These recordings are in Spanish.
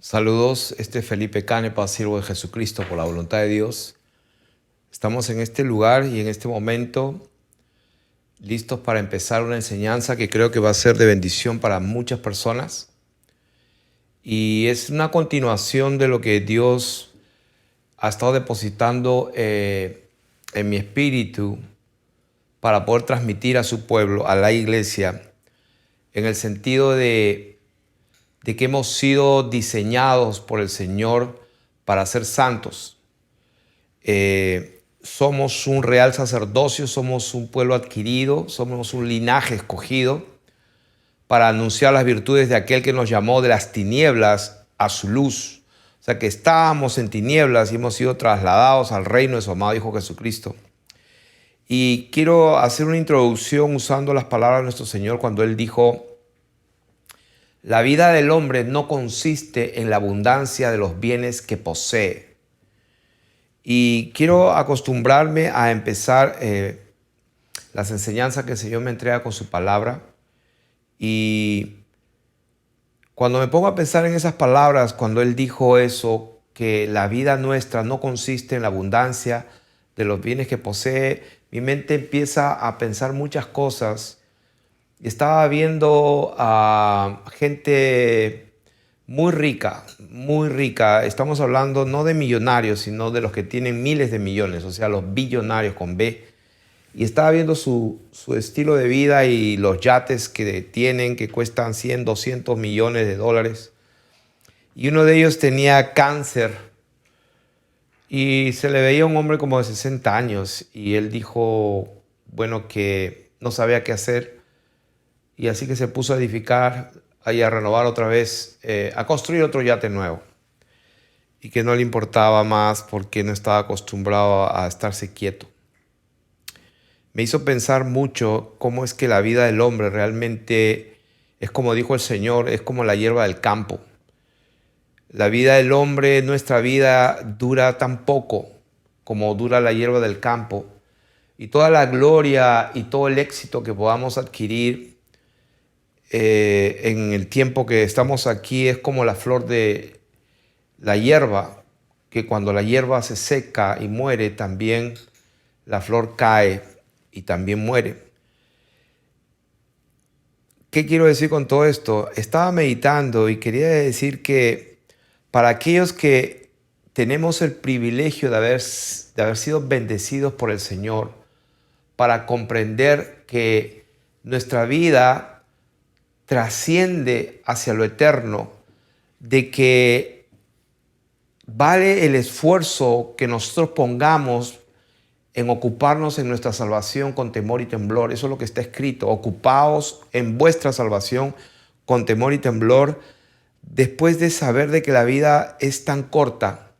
Saludos, este es Felipe Canepa, siervo de Jesucristo por la voluntad de Dios. Estamos en este lugar y en este momento listos para empezar una enseñanza que creo que va a ser de bendición para muchas personas. Y es una continuación de lo que Dios ha estado depositando en mi espíritu para poder transmitir a su pueblo, a la iglesia, en el sentido de que hemos sido diseñados por el Señor para ser santos. Somos un real sacerdocio, somos un pueblo adquirido, somos un linaje escogido para anunciar las virtudes de aquel que nos llamó de las tinieblas a su luz. O sea que estábamos en tinieblas y hemos sido trasladados al reino de su amado Hijo Jesucristo. Y quiero hacer una introducción usando las palabras de nuestro Señor cuando Él dijo: la vida del hombre no consiste en la abundancia de los bienes que posee. Y quiero acostumbrarme a empezar las enseñanzas que el Señor me entrega con su palabra. Y cuando me pongo a pensar en esas palabras, cuando Él dijo eso, que la vida nuestra no consiste en la abundancia de los bienes que posee, mi mente empieza a pensar muchas cosas. Estaba viendo a gente muy rica, muy rica. Estamos hablando no de millonarios, sino de los que tienen miles de millones, o sea, los billonarios con B. Y estaba viendo su estilo de vida y los yates que tienen, que cuestan 100, 200 millones de dólares. Y uno de ellos tenía cáncer y se le veía un hombre como de 60 años. Y él dijo, bueno, que no sabía qué hacer. Y así que se puso a edificar y a renovar otra vez, a construir otro yate nuevo. Y que no le importaba más porque no estaba acostumbrado a estarse quieto. Me hizo pensar mucho cómo es que la vida del hombre realmente es como dijo el Señor, es como la hierba del campo. La vida del hombre, nuestra vida, dura tan poco como dura la hierba del campo. Y toda la gloria y todo el éxito que podamos adquirir en el tiempo que estamos aquí es como la flor de la hierba, que cuando la hierba se seca y muere, también la flor cae y también muere. ¿Qué quiero decir con todo esto? Estaba meditando y quería decir que para aquellos que tenemos el privilegio de haber sido bendecidos por el Señor, para comprender que nuestra vida trasciende hacia lo eterno, de que vale el esfuerzo que nosotros pongamos en ocuparnos en nuestra salvación con temor y temblor. Eso es lo que está escrito: ocupaos en vuestra salvación con temor y temblor, después de saber de que la vida es tan corta,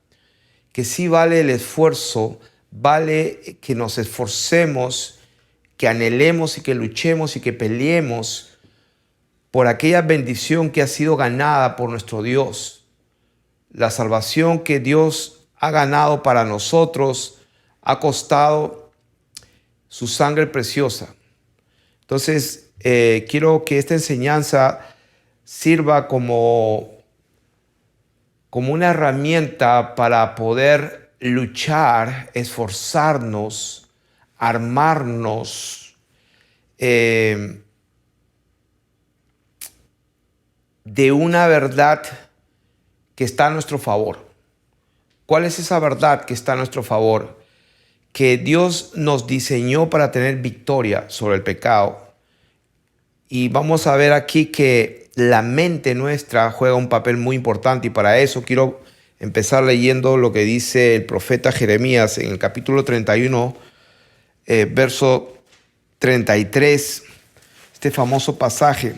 que sí vale el esfuerzo, vale que nos esforcemos, que anhelemos y que luchemos y que peleemos por aquella bendición que ha sido ganada por nuestro Dios. La salvación que Dios ha ganado para nosotros ha costado su sangre preciosa. Entonces, quiero que esta enseñanza sirva como una herramienta para poder luchar, esforzarnos, armarnos, de una verdad que está a nuestro favor. ¿Cuál es esa verdad que está a nuestro favor? Que Dios nos diseñó para tener victoria sobre el pecado. Y vamos a ver aquí que la mente nuestra juega un papel muy importante, y para eso quiero empezar leyendo lo que dice el profeta Jeremías en el capítulo 31, verso 33, este famoso pasaje.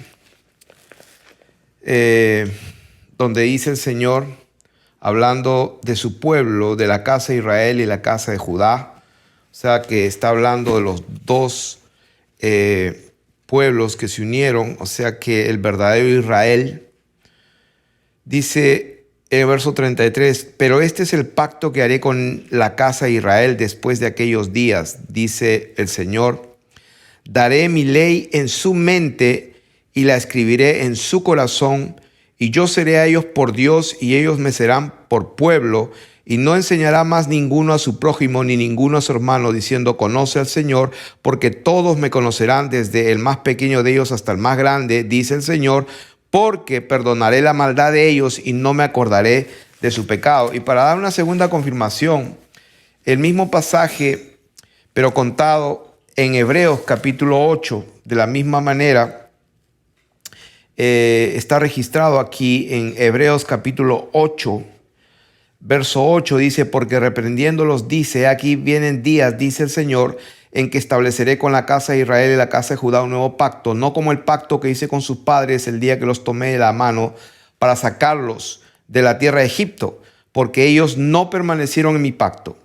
Donde dice el Señor, hablando de su pueblo, de la casa de Israel y la casa de Judá. O sea que está hablando de los dos pueblos que se unieron, o sea que el verdadero Israel. Dice en el verso 33, pero este es el pacto que haré con la casa de Israel después de aquellos días, dice el Señor. Daré mi ley en su mente y la escribiré en su corazón, Y yo seré a ellos por Dios, y ellos me serán por pueblo. Y no enseñará más ninguno a su prójimo, ni ninguno a su hermano, diciendo, conoce al Señor, porque todos me conocerán, desde el más pequeño de ellos hasta el más grande, dice el Señor, porque perdonaré la maldad de ellos y no me acordaré de su pecado. Y para dar una segunda confirmación, el mismo pasaje, pero contado en Hebreos capítulo 8, de la misma manera, está registrado aquí en Hebreos capítulo 8, verso 8, dice, porque reprendiéndolos dice, aquí vienen días, dice el Señor, en que estableceré con la casa de Israel y la casa de Judá un nuevo pacto, no como el pacto que hice con sus padres el día que los tomé de la mano para sacarlos de la tierra de Egipto, porque ellos no permanecieron en mi pacto,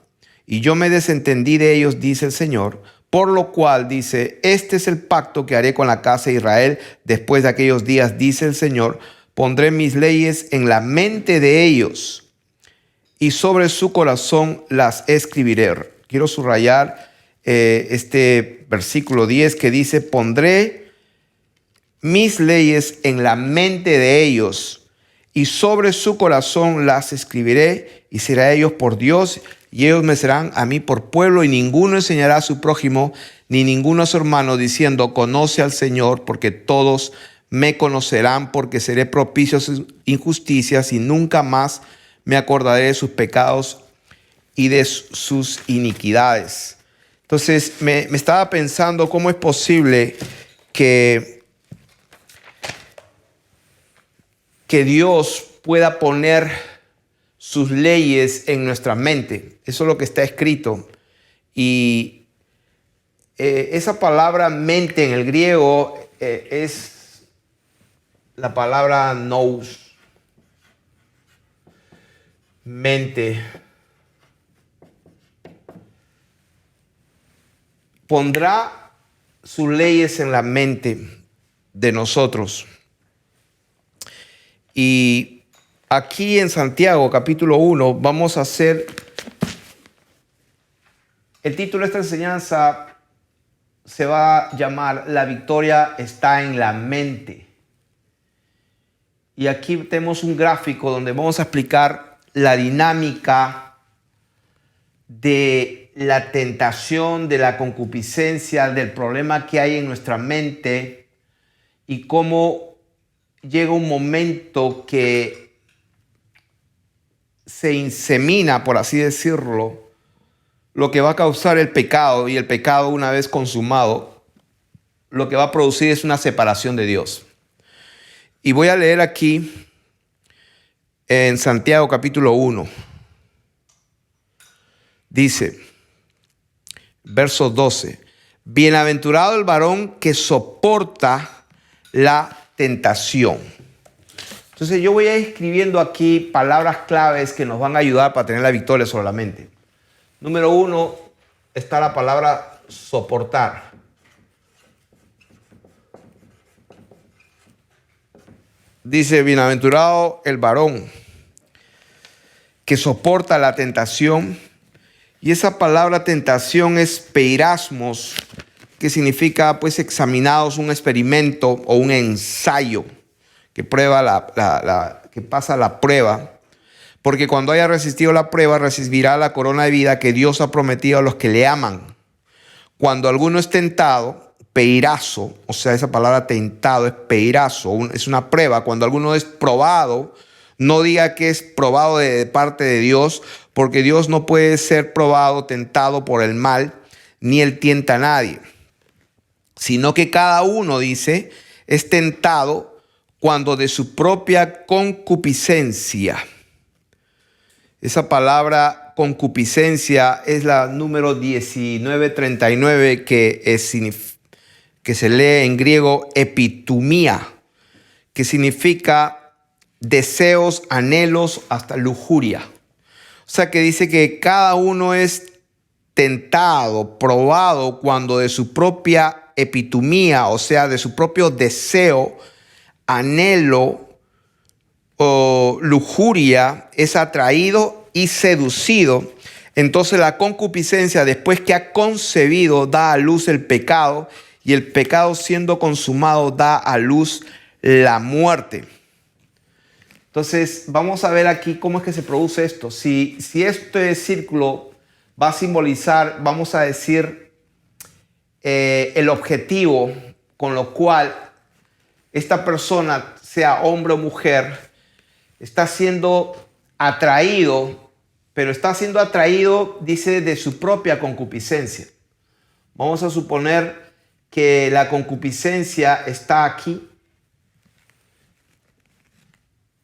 y yo me desentendí de ellos, dice el Señor. Por lo cual dice, este es el pacto que haré con la casa de Israel después de aquellos días, dice el Señor. Pondré mis leyes en la mente de ellos y sobre su corazón las escribiré. Quiero subrayar este versículo 10 que dice, pondré mis leyes en la mente de ellos y sobre su corazón las escribiré, y será a ellos por Dios, y ellos me serán a mí por pueblo, y ninguno enseñará a su prójimo, ni ninguno a su hermano, diciendo, conoce al Señor, porque todos me conocerán, porque seré propicio a sus injusticias, y nunca más me acordaré de sus pecados y de sus iniquidades. Entonces me estaba pensando cómo es posible que Dios pueda poner sus leyes en nuestra mente. Eso es lo que está escrito. Y esa palabra mente en el griego es la palabra nous. Mente. Pondrá sus leyes en la mente de nosotros. Y aquí en Santiago, capítulo 1, vamos a hacer... El título de esta enseñanza se va a llamar La victoria está en la mente. Y aquí tenemos un gráfico donde vamos a explicar la dinámica de la tentación, de la concupiscencia, del problema que hay en nuestra mente y cómo llega un momento que se insemina, por así decirlo, lo que va a causar el pecado, y el pecado, una vez consumado, lo que va a producir es una separación de Dios. Y voy a leer aquí en Santiago capítulo 1. Dice, verso 12, bienaventurado el varón que soporta la tentación. Entonces yo voy a ir escribiendo aquí palabras claves que nos van a ayudar para tener la victoria sobre la mente. Número 1 está la palabra soportar. Dice, bienaventurado el varón que soporta la tentación. Y esa palabra tentación es peirasmos, que significa pues examinados, un experimento o un ensayo que prueba que pasa la prueba. Porque cuando haya resistido la prueba, recibirá la corona de vida que Dios ha prometido a los que le aman. Cuando alguno es tentado, peirazo, o sea, esa palabra tentado es peirazo, es una prueba. Cuando alguno es probado, no diga que es probado de parte de Dios, porque Dios no puede ser probado, tentado por el mal, ni él tienta a nadie. Sino que cada uno, dice, es tentado cuando de su propia concupiscencia. Esa palabra concupiscencia es la número 1939 que se lee en griego epitumía, que significa deseos, anhelos, hasta lujuria. O sea que dice que cada uno es tentado, probado cuando de su propia epitumía, o sea, de su propio deseo, anhelo o lujuria, es atraído y seducido. Entonces la concupiscencia, después que ha concebido, da a luz el pecado, y el pecado siendo consumado da a luz la muerte. Entonces, vamos a ver aquí cómo es que se produce esto. Si este círculo va a simbolizar, vamos a decir, el objetivo con lo cual esta persona, sea hombre o mujer, está siendo atraído, pero está siendo atraído, dice, de su propia concupiscencia. Vamos a suponer que la concupiscencia está aquí.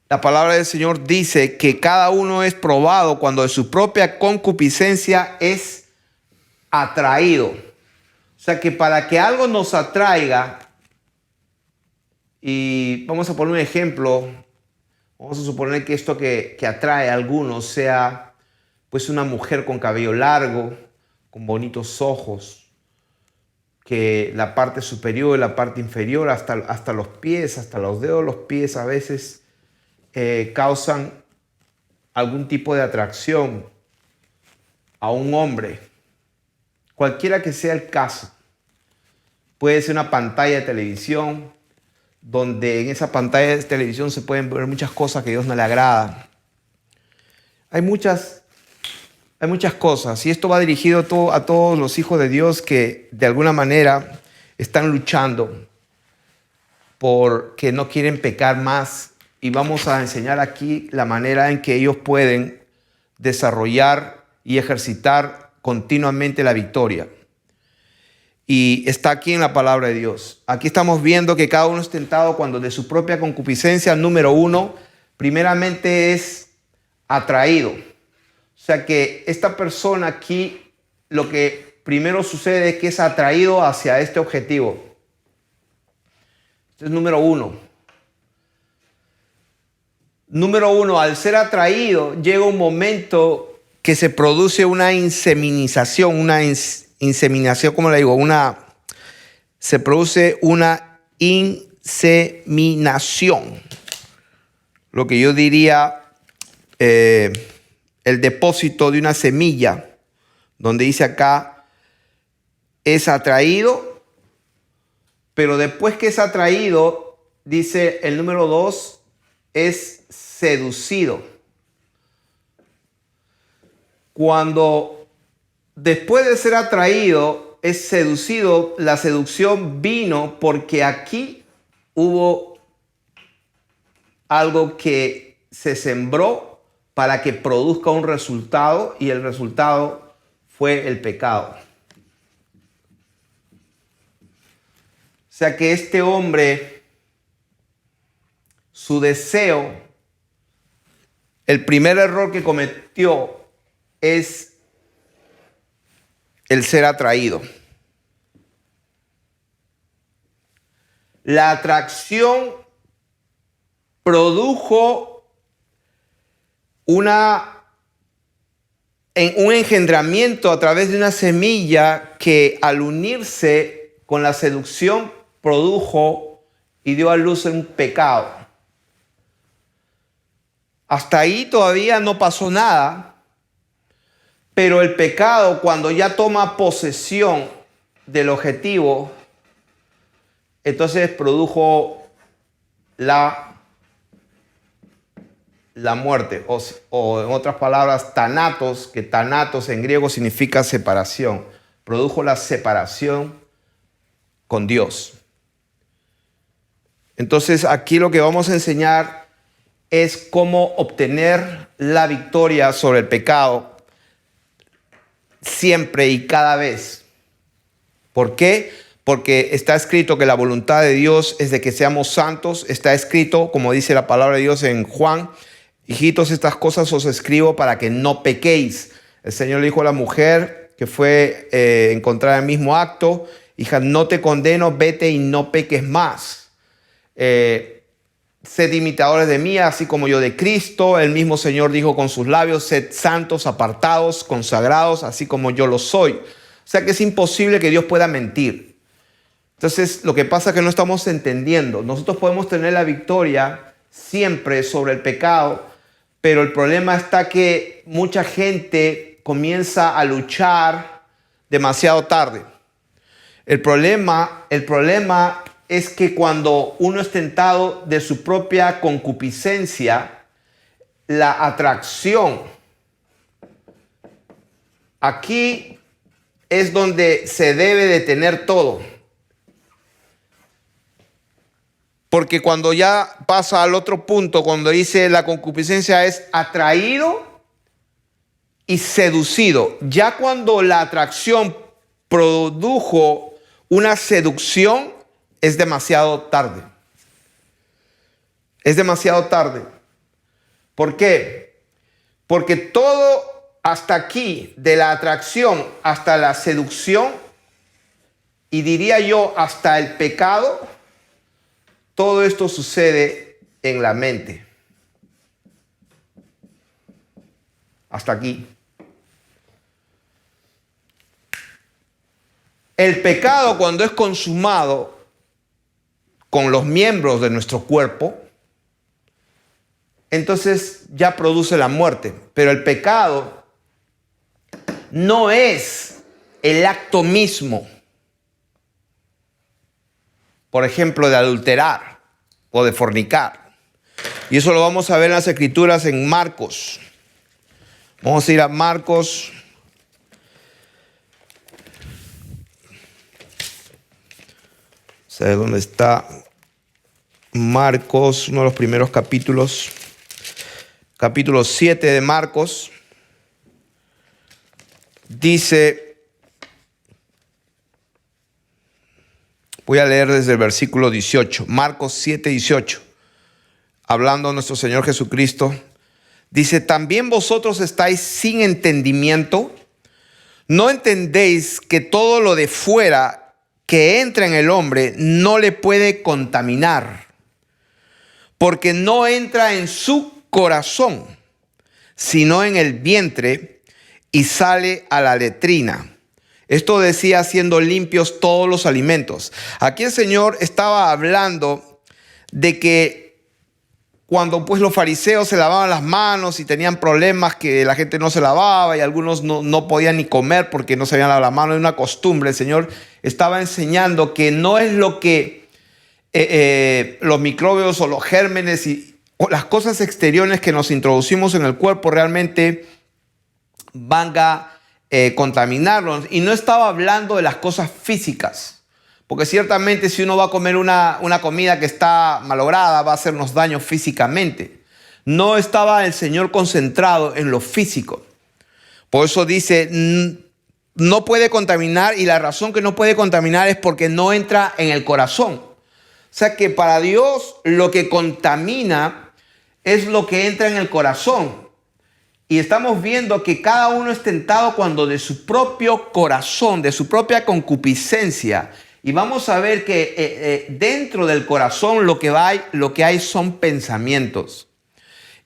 La palabra del Señor dice que cada uno es probado cuando de su propia concupiscencia es atraído. O sea que para que algo nos atraiga, y vamos a poner un ejemplo, vamos a suponer que esto que atrae a algunos sea pues una mujer con cabello largo, con bonitos ojos, que la parte superior y la parte inferior, hasta los pies, hasta los dedos de los pies a veces causan algún tipo de atracción a un hombre. Cualquiera que sea el caso. Puede ser una pantalla de televisión, donde en esa pantalla de televisión se pueden ver muchas cosas que a Dios no le agradan. Hay muchas cosas, y esto va dirigido a todos los hijos de Dios que de alguna manera están luchando porque no quieren pecar más. Y vamos a enseñar aquí la manera en que ellos pueden desarrollar y ejercitar continuamente la victoria. Y está aquí en la palabra de Dios. Aquí estamos viendo que cada uno es tentado cuando de su propia concupiscencia, número uno, primeramente es atraído. O sea que esta persona aquí, lo que primero sucede es que es atraído hacia este objetivo. Este es número uno. Número uno, al ser atraído, llega un momento que se produce una inseminización, ¿cómo le digo? Se produce una inseminación. Lo que yo diría, el depósito de una semilla, donde dice acá, es atraído, pero después que es atraído, dice el número 2, es seducido. Cuando después de ser atraído es seducido, la seducción vino porque aquí hubo algo que se sembró para que produzca un resultado, y el resultado fue el pecado. O sea que este hombre, su deseo, el primer error que cometió es el ser atraído. La atracción produjo un engendramiento a través de una semilla que, al unirse con la seducción, produjo y dio a luz un pecado. Hasta ahí todavía no pasó nada, pero el pecado, cuando ya toma posesión del objetivo, entonces produjo la muerte, o en otras palabras, thanatos, que thanatos en griego significa separación. Produjo la separación con Dios. Entonces aquí lo que vamos a enseñar es cómo obtener la victoria sobre el pecado siempre y cada vez. ¿Por qué? Porque está escrito que la voluntad de Dios es de que seamos santos. Está escrito, como dice la palabra de Dios en Juan: hijitos, estas cosas os escribo para que no pequéis. El Señor le dijo a la mujer que fue encontrada en el mismo acto: hija, no te condeno, vete y no peques más. Sed imitadores de mí, así como yo de Cristo. El mismo Señor dijo con sus labios: sed santos, apartados, consagrados, así como yo lo soy. O sea que es imposible que Dios pueda mentir. Entonces, lo que pasa es que no estamos entendiendo. Nosotros podemos tener la victoria siempre sobre el pecado, pero el problema está que mucha gente comienza a luchar demasiado tarde. El problema es que cuando uno es tentado de su propia concupiscencia, la atracción. Aquí es donde se debe de tener todo. Porque cuando ya pasa al otro punto, cuando dice la concupiscencia es atraído y seducido. Ya cuando la atracción produjo una seducción, es demasiado tarde. Es demasiado tarde. ¿Por qué? Porque todo hasta aquí, de la atracción hasta la seducción, y diría yo hasta el pecado, todo esto sucede en la mente. Hasta aquí. El pecado, cuando es consumado con los miembros de nuestro cuerpo, entonces ya produce la muerte. Pero el pecado no es el acto mismo, por ejemplo, de adulterar o de fornicar. Y eso lo vamos a ver en las Escrituras en Marcos. Vamos a ir a Marcos. ¿Sabe dónde está? Marcos, uno de los primeros capítulos. Capítulo 7 de Marcos. Dice, voy a leer desde el versículo 18. Marcos 7, 18. Hablando nuestro Señor Jesucristo. Dice, ¿también vosotros estáis sin entendimiento? ¿No entendéis que todo lo de fuera que entra en el hombre no le puede contaminar? Porque no entra en su corazón, sino en el vientre y sale a la letrina. Esto decía siendo limpios todos los alimentos. Aquí el Señor estaba hablando de que cuando pues los fariseos se lavaban las manos y tenían problemas que la gente no se lavaba y algunos no podían ni comer porque no se habían lavado las manos, es una costumbre. El Señor estaba enseñando que no es lo que los microbios o los gérmenes o las cosas exteriores que nos introducimos en el cuerpo realmente van a contaminarnos. Y no estaba hablando de las cosas físicas. Porque ciertamente si uno va a comer una comida que está malograda, va a hacernos daño físicamente. No estaba el Señor concentrado en lo físico. Por eso dice, no puede contaminar, y la razón que no puede contaminar es porque no entra en el corazón. O sea que para Dios lo que contamina es lo que entra en el corazón. Y estamos viendo que cada uno es tentado cuando de su propio corazón, de su propia concupiscencia. Y vamos a ver que dentro del corazón lo que hay son pensamientos.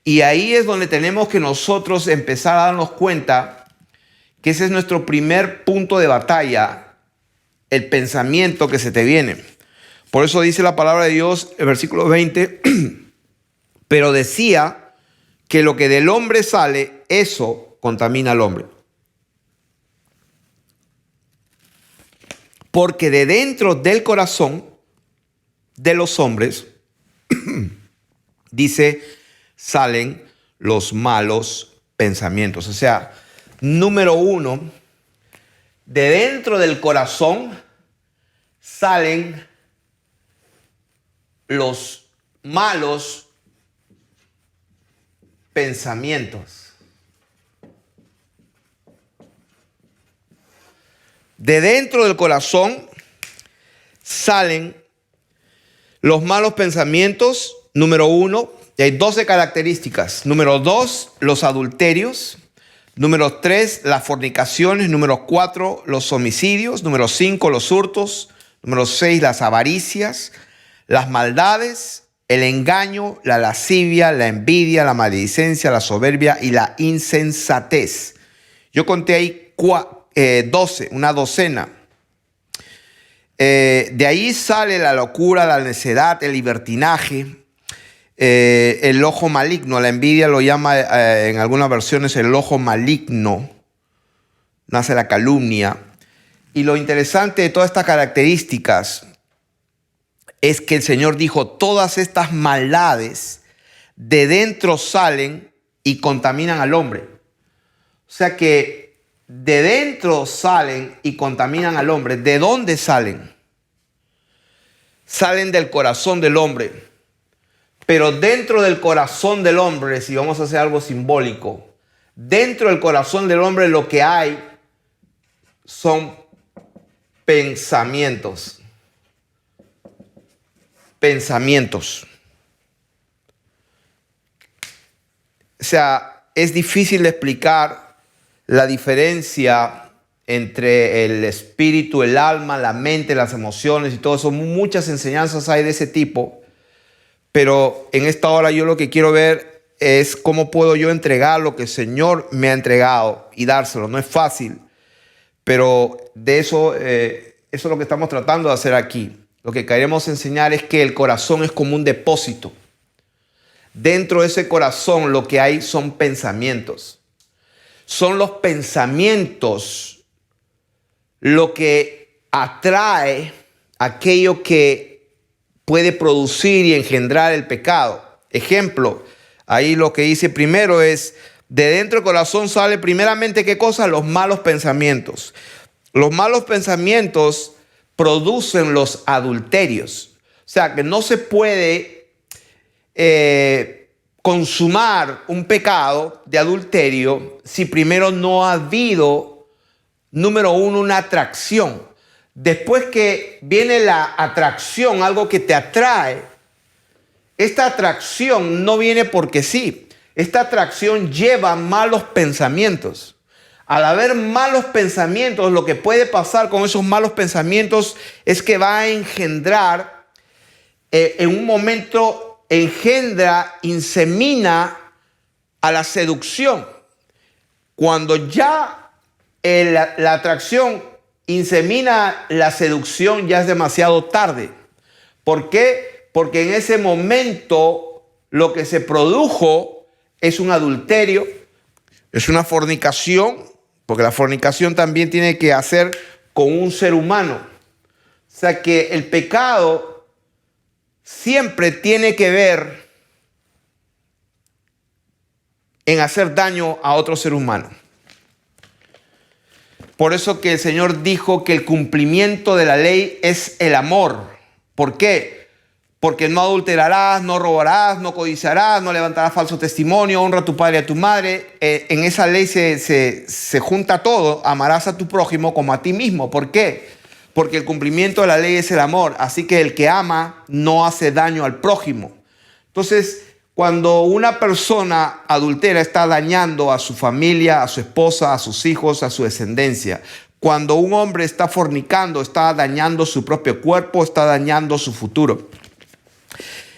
Y ahí es donde tenemos que nosotros empezar a darnos cuenta que ese es nuestro primer punto de batalla, el pensamiento que se te viene. Por eso dice la palabra de Dios, el versículo 20, pero decía que lo que del hombre sale, eso contamina al hombre. Porque de dentro del corazón de los hombres, dice, salen los malos pensamientos. O sea, número uno, de dentro del corazón salen los malos pensamientos. De dentro del corazón salen los malos pensamientos, número uno, y hay 12 características. Número 2, los adulterios. Número 3, las fornicaciones. Número 4, los homicidios. Número 5, los hurtos. Número 6, las avaricias, las maldades, el engaño, la lascivia, la envidia, la maledicencia, la soberbia y la insensatez. Yo conté ahí 12, una docena. De ahí sale la locura, la necedad, el libertinaje, el ojo maligno. La envidia lo llama en algunas versiones el ojo maligno. Nace la calumnia. Y lo interesante de todas estas características es que el Señor dijo, todas estas maldades de dentro salen y contaminan al hombre. O sea que de dentro salen y contaminan al hombre. ¿De dónde salen? Salen del corazón del hombre. Pero dentro del corazón del hombre, si vamos a hacer algo simbólico, dentro del corazón del hombre lo que hay son pensamientos. Pensamientos. O sea, es difícil de explicar la diferencia entre el espíritu, el alma, la mente, las emociones y todo eso. Muchas enseñanzas hay de ese tipo. Pero en esta hora yo lo que quiero ver es cómo puedo yo entregar lo que el Señor me ha entregado y dárselo. No es fácil, pero de eso, eso es lo que estamos tratando de hacer aquí. Lo que queremos enseñar es que el corazón es como un depósito. Dentro de ese corazón lo que hay son pensamientos. Son los pensamientos lo que atrae aquello que puede producir y engendrar el pecado. Ejemplo, ahí lo que dice primero es, de dentro del corazón sale primeramente, ¿qué cosa? Los malos pensamientos. Los malos pensamientos producen los adulterios. O sea, que no se puede consumar un pecado de adulterio si primero no ha habido, número uno, una atracción. Después que viene la atracción, algo que te atrae, esta atracción no viene porque sí. Esta atracción lleva malos pensamientos. Al haber malos pensamientos, lo que puede pasar con esos malos pensamientos es que va a engendrar, en un momento engendra, insemina a la seducción. Cuando ya la atracción insemina la seducción, ya es demasiado tarde. ¿Por qué? Porque en ese momento lo que se produjo es un adulterio, es una fornicación, porque la fornicación también tiene que hacer con un ser humano. O sea que el pecado siempre tiene que ver en hacer daño a otro ser humano. Por eso que el Señor dijo que el cumplimiento de la ley es el amor. ¿Por qué? Porque no adulterarás, no robarás, no codiciarás, no levantarás falso testimonio, honra a tu padre y a tu madre. En esa ley se junta todo. Amarás a tu prójimo como a ti mismo. ¿Por qué? Porque el cumplimiento de la ley es el amor. Así que el que ama no hace daño al prójimo. Entonces, cuando una persona adultera, está dañando a su familia, a su esposa, a sus hijos, a su descendencia. Cuando un hombre está fornicando, está dañando su propio cuerpo, está dañando su futuro.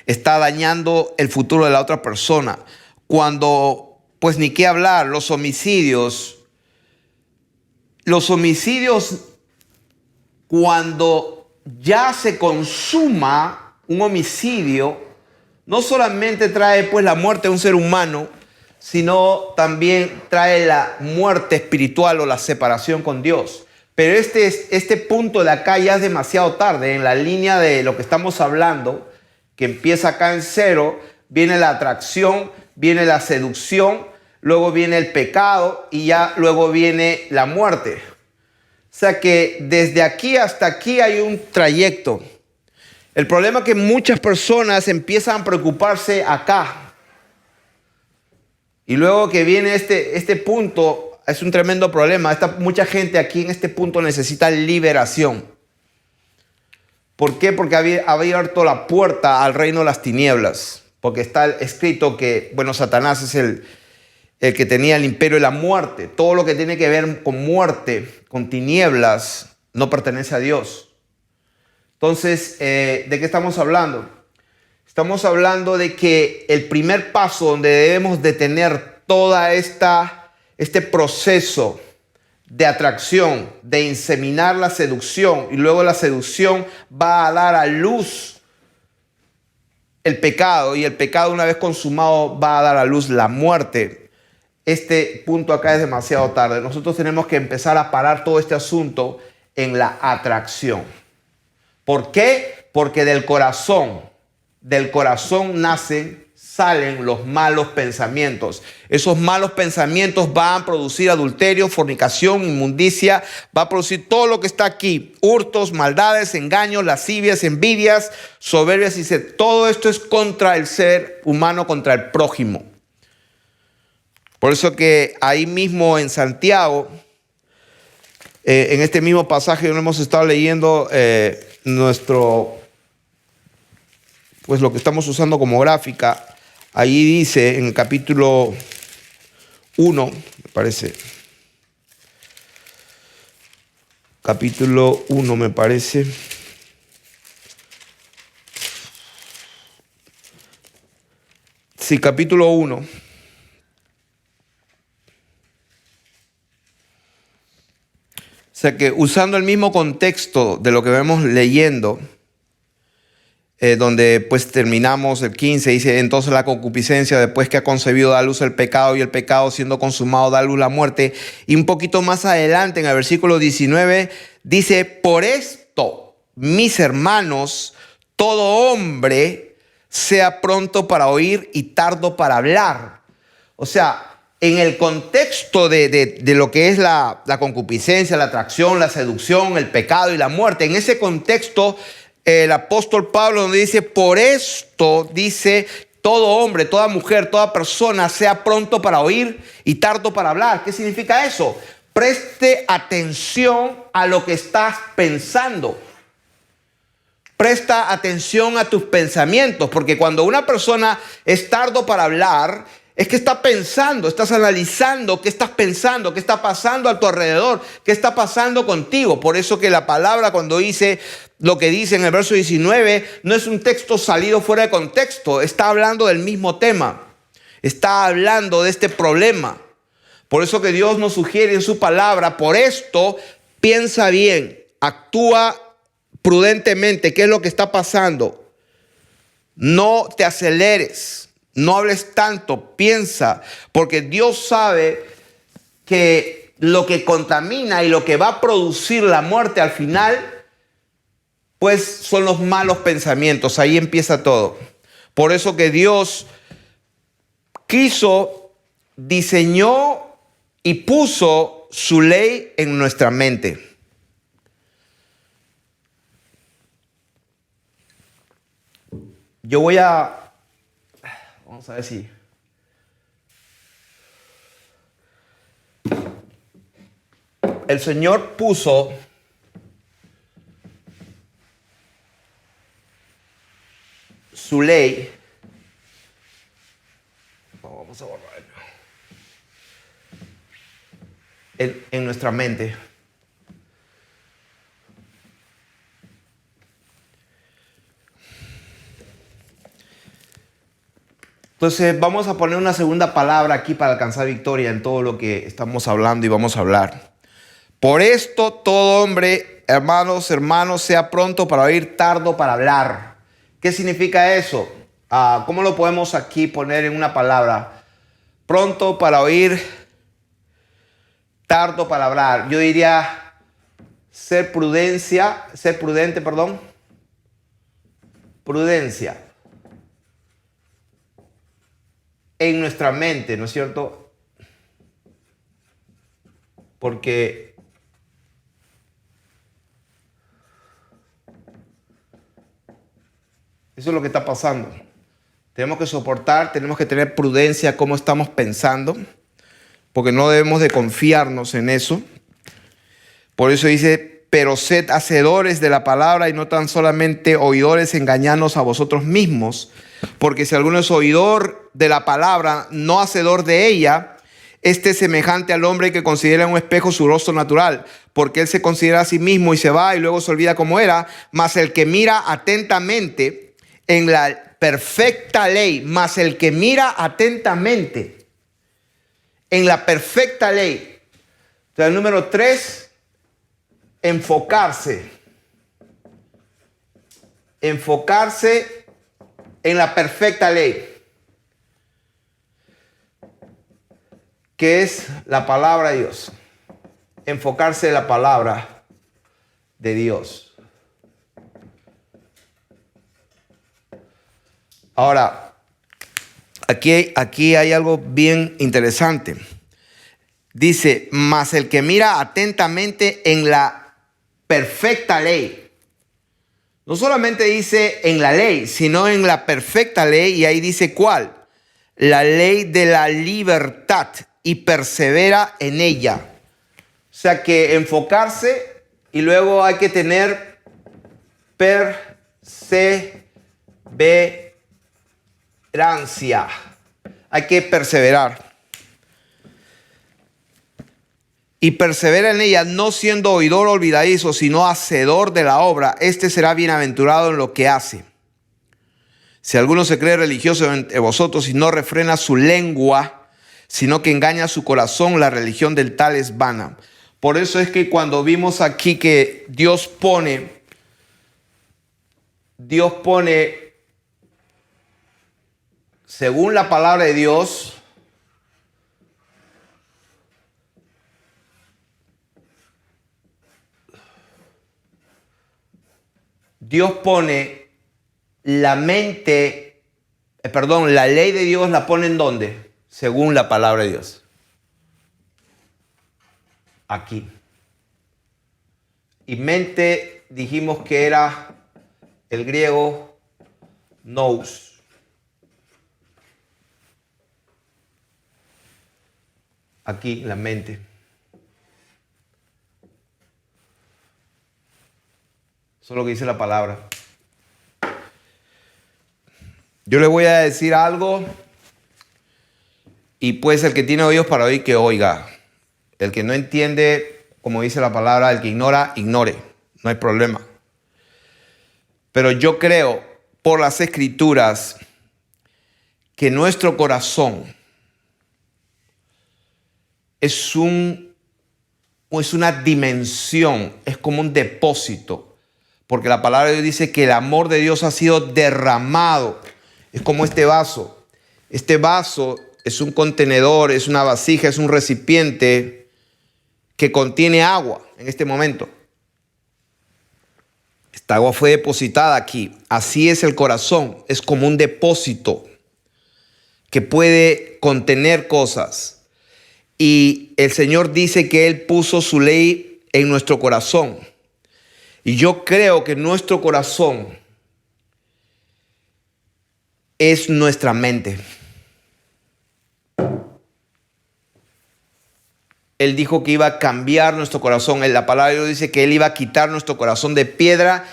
Está dañando el futuro de la otra persona. Cuando, pues ni qué hablar, los homicidios, cuando ya se consuma un homicidio, no solamente trae pues la muerte de un ser humano, sino también trae la muerte espiritual o la separación con Dios. Pero este punto de acá ya es demasiado tarde. En la línea de lo que estamos hablando, que empieza acá en 0, viene la atracción, viene la seducción, luego viene el pecado y ya luego viene la muerte. O sea que desde aquí hasta aquí hay un trayecto. El problema es que muchas personas empiezan a preocuparse acá. Y luego que viene este punto, es un tremendo problema. Mucha gente aquí en este punto necesita liberación. ¿Por qué? Porque había abierto la puerta al reino de las tinieblas. Porque está escrito que, bueno, Satanás es el que tenía el imperio de la muerte. Todo lo que tiene que ver con muerte, con tinieblas, no pertenece a Dios. Entonces, ¿de qué estamos hablando? Estamos hablando de que el primer paso donde debemos de tener toda este proceso de atracción, de inseminar la seducción, y luego la seducción va a dar a luz el pecado, y el pecado una vez consumado va a dar a luz la muerte. Este punto acá es demasiado tarde. Nosotros tenemos que empezar a parar todo este asunto en la atracción. ¿Por qué? Porque del corazón nacen salen los malos pensamientos. Esos malos pensamientos van a producir adulterio, fornicación, inmundicia, va a producir todo lo que está aquí: hurtos, maldades, engaños, lascivias, envidias, soberbias y sed. Todo esto es contra el ser humano, contra el prójimo. Por eso que ahí mismo en Santiago, en este mismo pasaje que hemos estado leyendo, pues lo que estamos usando como gráfica, ahí dice en el capítulo 1, me parece. Capítulo 1, me parece. Sí, capítulo 1. O sea que usando el mismo contexto de lo que vemos leyendo, donde pues terminamos el 15, dice: entonces la concupiscencia, después que ha concebido, da a luz el pecado, y el pecado, siendo consumado, da a luz la muerte. Y un poquito más adelante, en el versículo 19, dice: por esto, mis hermanos, todo hombre sea pronto para oír y tardo para hablar. O sea, en el contexto de lo que es la concupiscencia, la atracción, la seducción, el pecado y la muerte, en ese contexto, el apóstol Pablo nos dice: por esto, dice, todo hombre, toda mujer, toda persona sea pronto para oír y tardo para hablar. ¿Qué significa eso? Preste atención a lo que estás pensando. Presta atención a tus pensamientos, porque cuando una persona es tardo para hablar, es que está pensando, estás analizando qué estás pensando, qué está pasando a tu alrededor, qué está pasando contigo. Por eso que la palabra, cuando dice lo que dice en el verso 19, no es un texto salido fuera de contexto, está hablando del mismo tema, está hablando de este problema. Por eso que Dios nos sugiere en su palabra: por esto, piensa bien, actúa prudentemente. ¿Qué es lo que está pasando? No te aceleres. No hables tanto, piensa, porque Dios sabe que lo que contamina y lo que va a producir la muerte al final, pues son los malos pensamientos. Ahí empieza todo. Por eso que Dios quiso, diseñó y puso su ley en nuestra mente. Yo voy a... Vamos a ver si... El Señor puso su ley. Vamos a borrar en nuestra mente. Entonces vamos a poner una segunda palabra aquí para alcanzar victoria en todo lo que estamos hablando y vamos a hablar. Por esto, todo hombre, hermanos, sea pronto para oír, tardo para hablar. ¿Qué significa eso? ¿Cómo lo podemos aquí poner en una palabra? Pronto para oír, tardo para hablar. Yo diría ser prudente, prudencia en nuestra mente, ¿no es cierto? Porque eso es lo que está pasando. Tenemos que soportar, tenemos que tener prudencia cómo estamos pensando, porque no debemos de confiarnos en eso. Por eso dice: pero sed hacedores de la palabra y no tan solamente oidores, engañándoos a vosotros mismos. Porque si alguno es oidor de la palabra, no hacedor de ella, este es semejante al hombre que considera en un espejo su rostro natural, porque él se considera a sí mismo y se va y luego se olvida cómo era. Mas el que mira atentamente en la perfecta ley, en la perfecta ley. Entonces, el número 3, enfocarse en la perfecta ley, que es la palabra de Dios. Enfocarse en la palabra de Dios. Ahora, Aquí hay algo bien interesante. Dice, mas el que mira atentamente en la perfecta ley. No solamente dice en la ley, sino en la perfecta ley. Y ahí dice ¿cuál? La ley de la libertad, y persevera en ella. O sea que enfocarse y luego hay que tener perseverancia. Hay que perseverar. Y persevera en ella, no siendo oidor olvidadizo, sino hacedor de la obra. Este será bienaventurado en lo que hace. Si alguno se cree religioso entre vosotros y no refrena su lengua, sino que engaña su corazón, la religión del tal es vana. Por eso es que cuando vimos aquí que Dios pone, según la palabra de Dios, Dios pone la mente, la ley de Dios la pone ¿en dónde? Según la palabra de Dios. Aquí. Y mente dijimos que era el griego nous. Aquí la mente. Eso es lo que dice la palabra. Yo le voy a decir algo y pues el que tiene oídos para oír, que oiga. El que no entiende, como dice la palabra, el que ignora, ignore. No hay problema. Pero yo creo, por las Escrituras, que nuestro corazón es una dimensión, es como un depósito. Porque la palabra de Dios dice que el amor de Dios ha sido derramado. Es como este vaso. Este vaso es un contenedor, es una vasija, es un recipiente que contiene agua en este momento. Esta agua fue depositada aquí. Así es el corazón. Es como un depósito que puede contener cosas. Y el Señor dice que Él puso su ley en nuestro corazón. Y yo creo que nuestro corazón es nuestra mente. Él dijo que iba a cambiar nuestro corazón. La palabra de Dios dice que Él iba a quitar nuestro corazón de piedra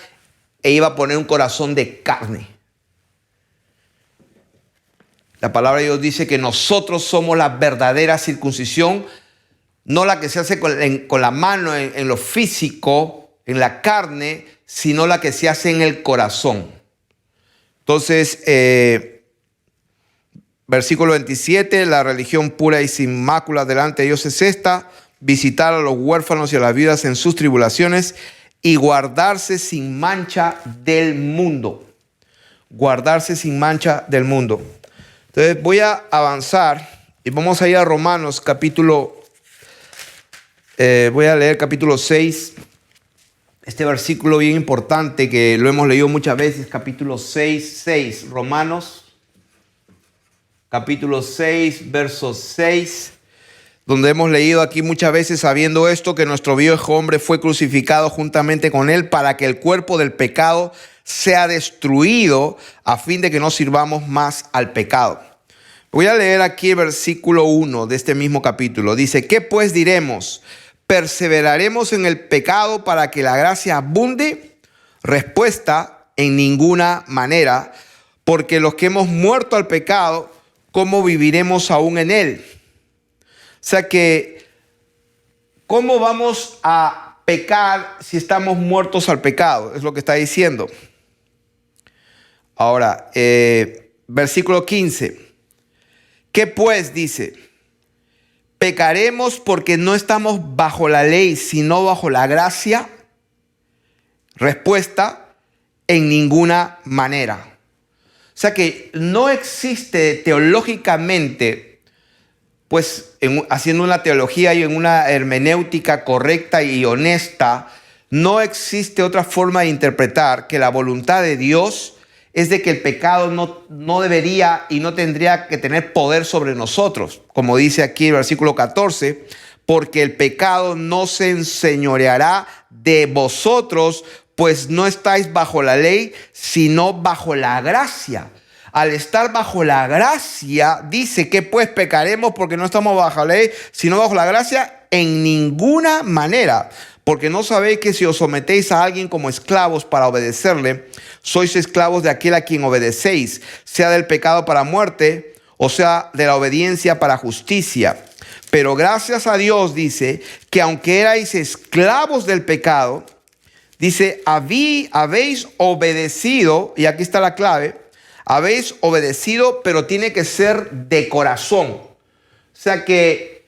e iba a poner un corazón de carne. La palabra de Dios dice que nosotros somos la verdadera circuncisión, no la que se hace con la mano en lo físico, en la carne, sino la que se hace en el corazón. Entonces, versículo 27, la religión pura y sin mácula delante de Dios es esta: visitar a los huérfanos y a las viudas en sus tribulaciones y guardarse sin mancha del mundo. Guardarse sin mancha del mundo. Entonces voy a avanzar y vamos a ir a Romanos voy a leer capítulo 6. Este versículo bien importante que lo hemos leído muchas veces, capítulo 6, Romanos, capítulo 6, verso 6, donde hemos leído aquí muchas veces: sabiendo esto, que nuestro viejo hombre fue crucificado juntamente con él para que el cuerpo del pecado sea destruido, a fin de que no sirvamos más al pecado. Voy a leer aquí el versículo 1 de este mismo capítulo. Dice: ¿qué pues diremos? ¿Perseveraremos en el pecado para que la gracia abunde? Respuesta: en ninguna manera, porque los que hemos muerto al pecado, ¿cómo viviremos aún en él? O sea que, ¿cómo vamos a pecar si estamos muertos al pecado? Es lo que está diciendo. Ahora, versículo 15. ¿Qué pues? Dice: ¿pecaremos porque no estamos bajo la ley, sino bajo la gracia? Respuesta: en ninguna manera. O sea que no existe teológicamente, pues haciendo una teología y en una hermenéutica correcta y honesta, no existe otra forma de interpretar que la voluntad de Dios es de que el pecado no debería y no tendría que tener poder sobre nosotros. Como dice aquí el versículo 14, porque el pecado no se enseñoreará de vosotros, pues no estáis bajo la ley, sino bajo la gracia. Al estar bajo la gracia, dice que pues pecaremos porque no estamos bajo la ley, sino bajo la gracia en ninguna manera. Porque no sabéis que si os sometéis a alguien como esclavos para obedecerle, sois esclavos de aquel a quien obedecéis, sea del pecado para muerte, o sea de la obediencia para justicia. Pero gracias a Dios, dice, que aunque erais esclavos del pecado, dice, habéis obedecido, y aquí está la clave, habéis obedecido, pero tiene que ser de corazón. O sea que,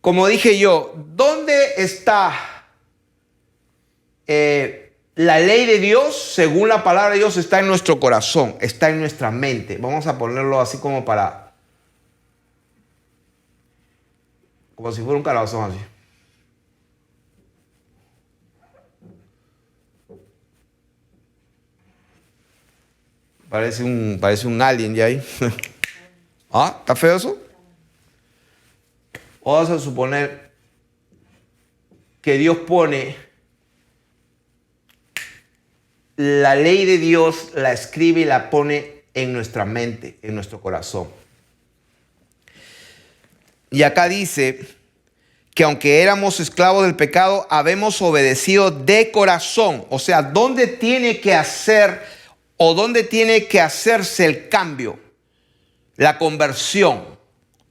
como dije yo, ¿dónde está la ley de Dios? Según la palabra de Dios, está en nuestro corazón, está en nuestra mente. Vamos a ponerlo así como si fuera un calabazón así. Parece un alien ya ahí. ¿Ah? ¿Está feo eso? Vamos a suponer que Dios pone la ley de Dios, la escribe y la pone en nuestra mente, en nuestro corazón. Y acá dice que aunque éramos esclavos del pecado, habemos obedecido de corazón. O sea, ¿dónde tiene que hacer o dónde tiene que hacerse el cambio? La conversión.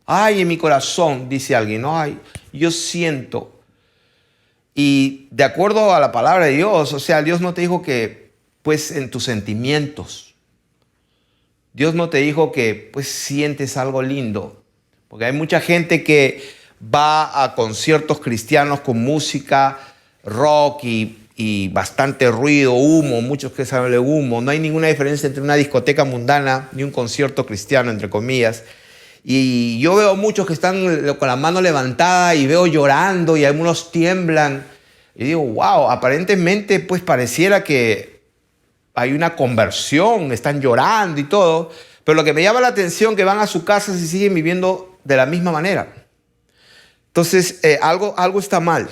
Ay, en mi corazón, dice alguien, no, ay, yo siento. Y de acuerdo a la palabra de Dios, o sea, Dios no te dijo que, pues, en tus sentimientos. Dios no te dijo que, pues, sientes algo lindo. Porque hay mucha gente que va a conciertos cristianos con música, rock y bastante ruido, humo, muchos que saben de humo. No hay ninguna diferencia entre una discoteca mundana y un concierto cristiano, entre comillas. Y yo veo muchos que están con la mano levantada y veo llorando y algunos tiemblan. Y digo, wow, aparentemente pues pareciera que hay una conversión, están llorando y todo. Pero lo que me llama la atención es que van a su casa y siguen viviendo de la misma manera. Entonces, algo está mal.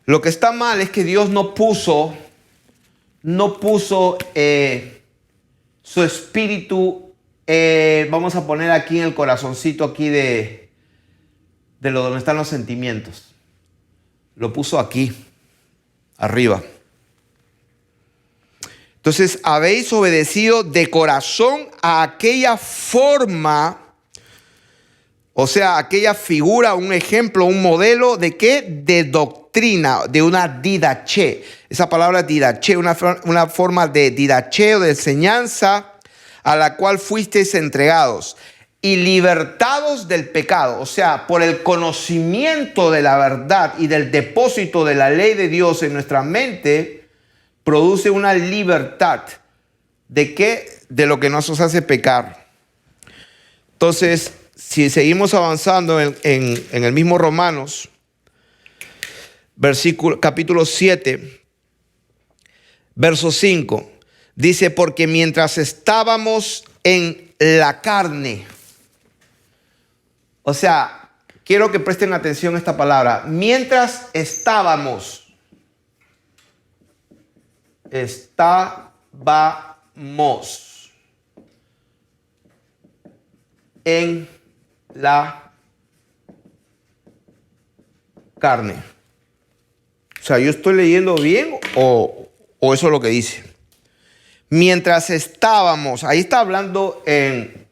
Lo que está mal es que Dios no puso su espíritu, vamos a poner aquí en el corazoncito aquí de donde están los sentimientos. Lo puso aquí, arriba. Entonces, habéis obedecido de corazón a aquella forma, o sea, aquella figura, un ejemplo, un modelo de ¿qué? De doctrina, de una didache. Esa palabra didache, una forma de didacheo, de enseñanza a la cual fuisteis entregados y libertados del pecado. O sea, por el conocimiento de la verdad y del depósito de la ley de Dios en nuestra mente, produce una libertad. ¿De qué? De lo que nos hace pecar. Entonces, si seguimos avanzando en el mismo Romanos, capítulo 7, verso 5, dice, porque mientras estábamos en la carne, o sea, quiero que presten atención a esta palabra, mientras estábamos en la carne. O sea, ¿yo estoy leyendo bien o eso es lo que dice? Mientras estábamos, ahí está hablando en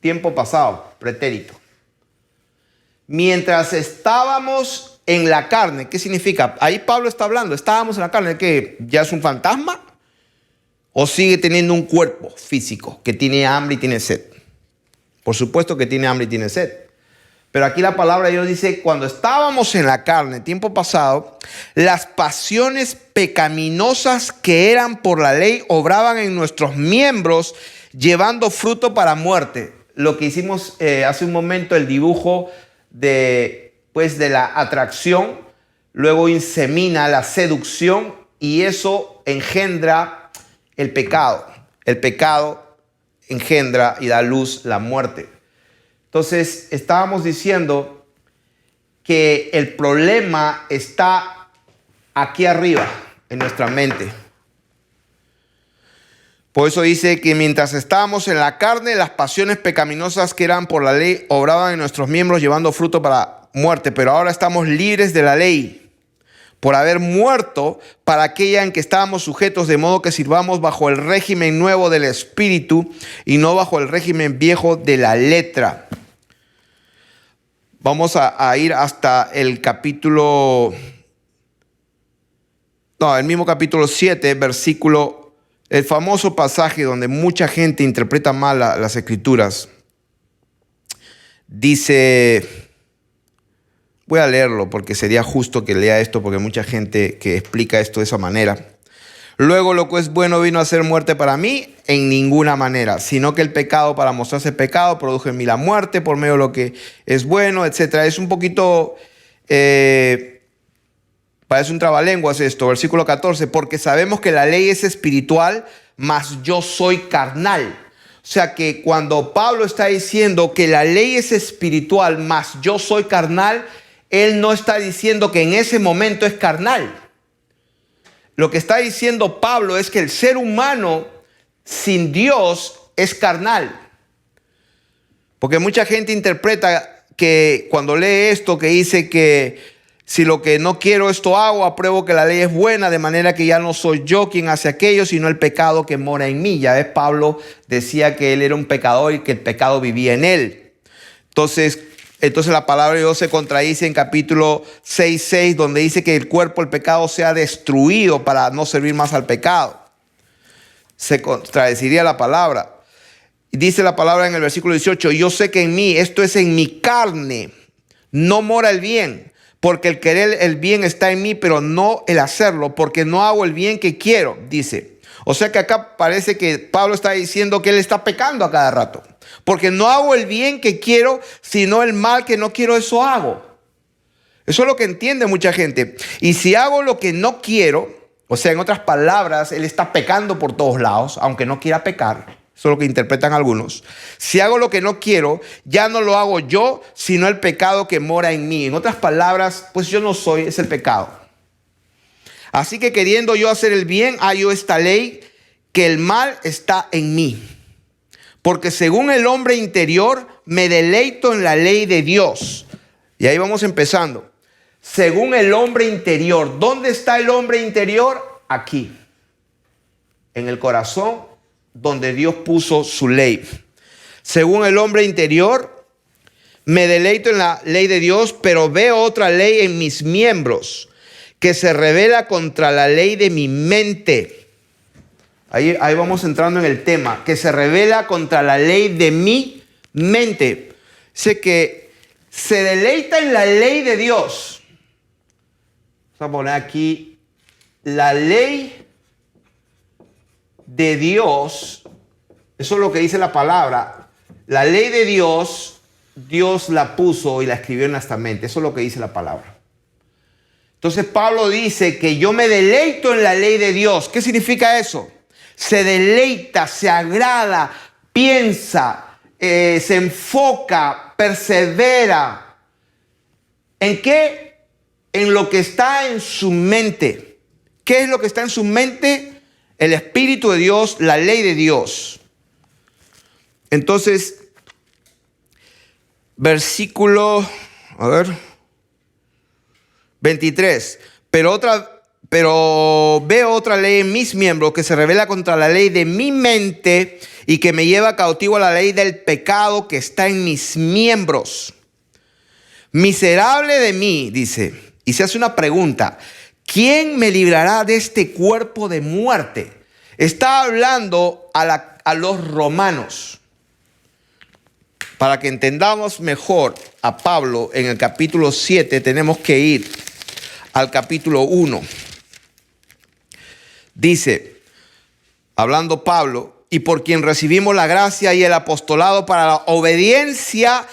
tiempo pasado, pretérito. Mientras estábamos en la carne, ¿qué significa? Ahí Pablo está hablando, estábamos en la carne, ¿qué? ¿Ya es un fantasma? ¿O sigue teniendo un cuerpo físico que tiene hambre y tiene sed? Por supuesto que tiene hambre y tiene sed. Pero aquí la palabra de Dios dice, cuando estábamos en la carne, tiempo pasado, las pasiones pecaminosas que eran por la ley obraban en nuestros miembros, llevando fruto para muerte. Lo que hicimos hace un momento, el dibujo de la atracción, luego insemina la seducción y eso engendra el pecado. El pecado engendra y da a luz la muerte. Entonces, estábamos diciendo que el problema está aquí arriba, en nuestra mente. Por eso dice que mientras estábamos en la carne, las pasiones pecaminosas que eran por la ley obraban en nuestros miembros llevando fruto para muerte. Pero ahora estamos libres de la ley por haber muerto para aquella en que estábamos sujetos, de modo que sirvamos bajo el régimen nuevo del Espíritu y no bajo el régimen viejo de la letra. Vamos a ir hasta el mismo capítulo 7, versículo, el famoso pasaje donde mucha gente interpreta mal las escrituras. Dice, voy a leerlo porque sería justo que lea esto, porque hay mucha gente que explica esto de esa manera. Luego lo que es bueno vino a ser muerte para mí en ninguna manera, sino que el pecado para mostrarse pecado produjo en mí la muerte por medio de lo que es bueno, etc. Es un poquito, parece un trabalenguas esto, versículo 14, porque sabemos que la ley es espiritual, mas yo soy carnal. O sea que cuando Pablo está diciendo que la ley es espiritual, mas yo soy carnal, él no está diciendo que en ese momento es carnal. Lo que está diciendo Pablo es que el ser humano sin Dios es carnal. Porque mucha gente interpreta que cuando lee esto, que dice que si lo que no quiero esto hago, apruebo que la ley es buena, de manera que ya no soy yo quien hace aquello, sino el pecado que mora en mí. Ya ves, Pablo decía que él era un pecador y que el pecado vivía en él. Entonces la palabra de Dios se contradice en capítulo 6:6, donde dice que el cuerpo, el pecado, sea destruido para no servir más al pecado. Se contradeciría la palabra. Dice la palabra en el versículo 18, yo sé que en mí, esto es en mi carne, no mora el bien, porque el querer el bien está en mí, pero no el hacerlo, porque no hago el bien que quiero, dice. O sea que acá parece que Pablo está diciendo que él está pecando a cada rato. Porque no hago el bien que quiero, sino el mal que no quiero, eso hago. Eso es lo que entiende mucha gente. Y si hago lo que no quiero, o sea, en otras palabras, él está pecando por todos lados, aunque no quiera pecar. Eso es lo que interpretan algunos. Si hago lo que no quiero, ya no lo hago yo, sino el pecado que mora en mí. En otras palabras, pues yo no soy, es el pecado. Así que queriendo yo hacer el bien, hallo esta ley, que el mal está en mí. Porque según el hombre interior, me deleito en la ley de Dios. Y ahí vamos empezando. Según el hombre interior. ¿Dónde está el hombre interior? Aquí. En el corazón, donde Dios puso su ley. Según el hombre interior, me deleito en la ley de Dios, pero veo otra ley en mis miembros, que se revela contra la ley de mi mente. Ahí vamos entrando en el tema, que se revela contra la ley de mi mente. Dice que se deleita en la ley de Dios. Vamos a poner aquí la ley de Dios. Eso es lo que dice la palabra. La ley de Dios, Dios la puso y la escribió en nuestra mente. Eso es lo que dice la palabra. Entonces Pablo dice que yo me deleito en la ley de Dios. ¿Qué significa eso? Se deleita, se agrada, piensa, se enfoca, persevera. ¿En qué? En lo que está en su mente. ¿Qué es lo que está en su mente? El Espíritu de Dios, la ley de Dios. Entonces, versículo, 23. Pero veo otra ley en mis miembros que se revela contra la ley de mi mente y que me lleva cautivo a la ley del pecado que está en mis miembros. Miserable de mí, dice, y se hace una pregunta: ¿quién me librará de este cuerpo de muerte? Está hablando a los romanos. Para que entendamos mejor a Pablo en el capítulo 7, tenemos que ir al capítulo 1. Dice, hablando Pablo, y por quien recibimos la gracia y el apostolado para la obediencia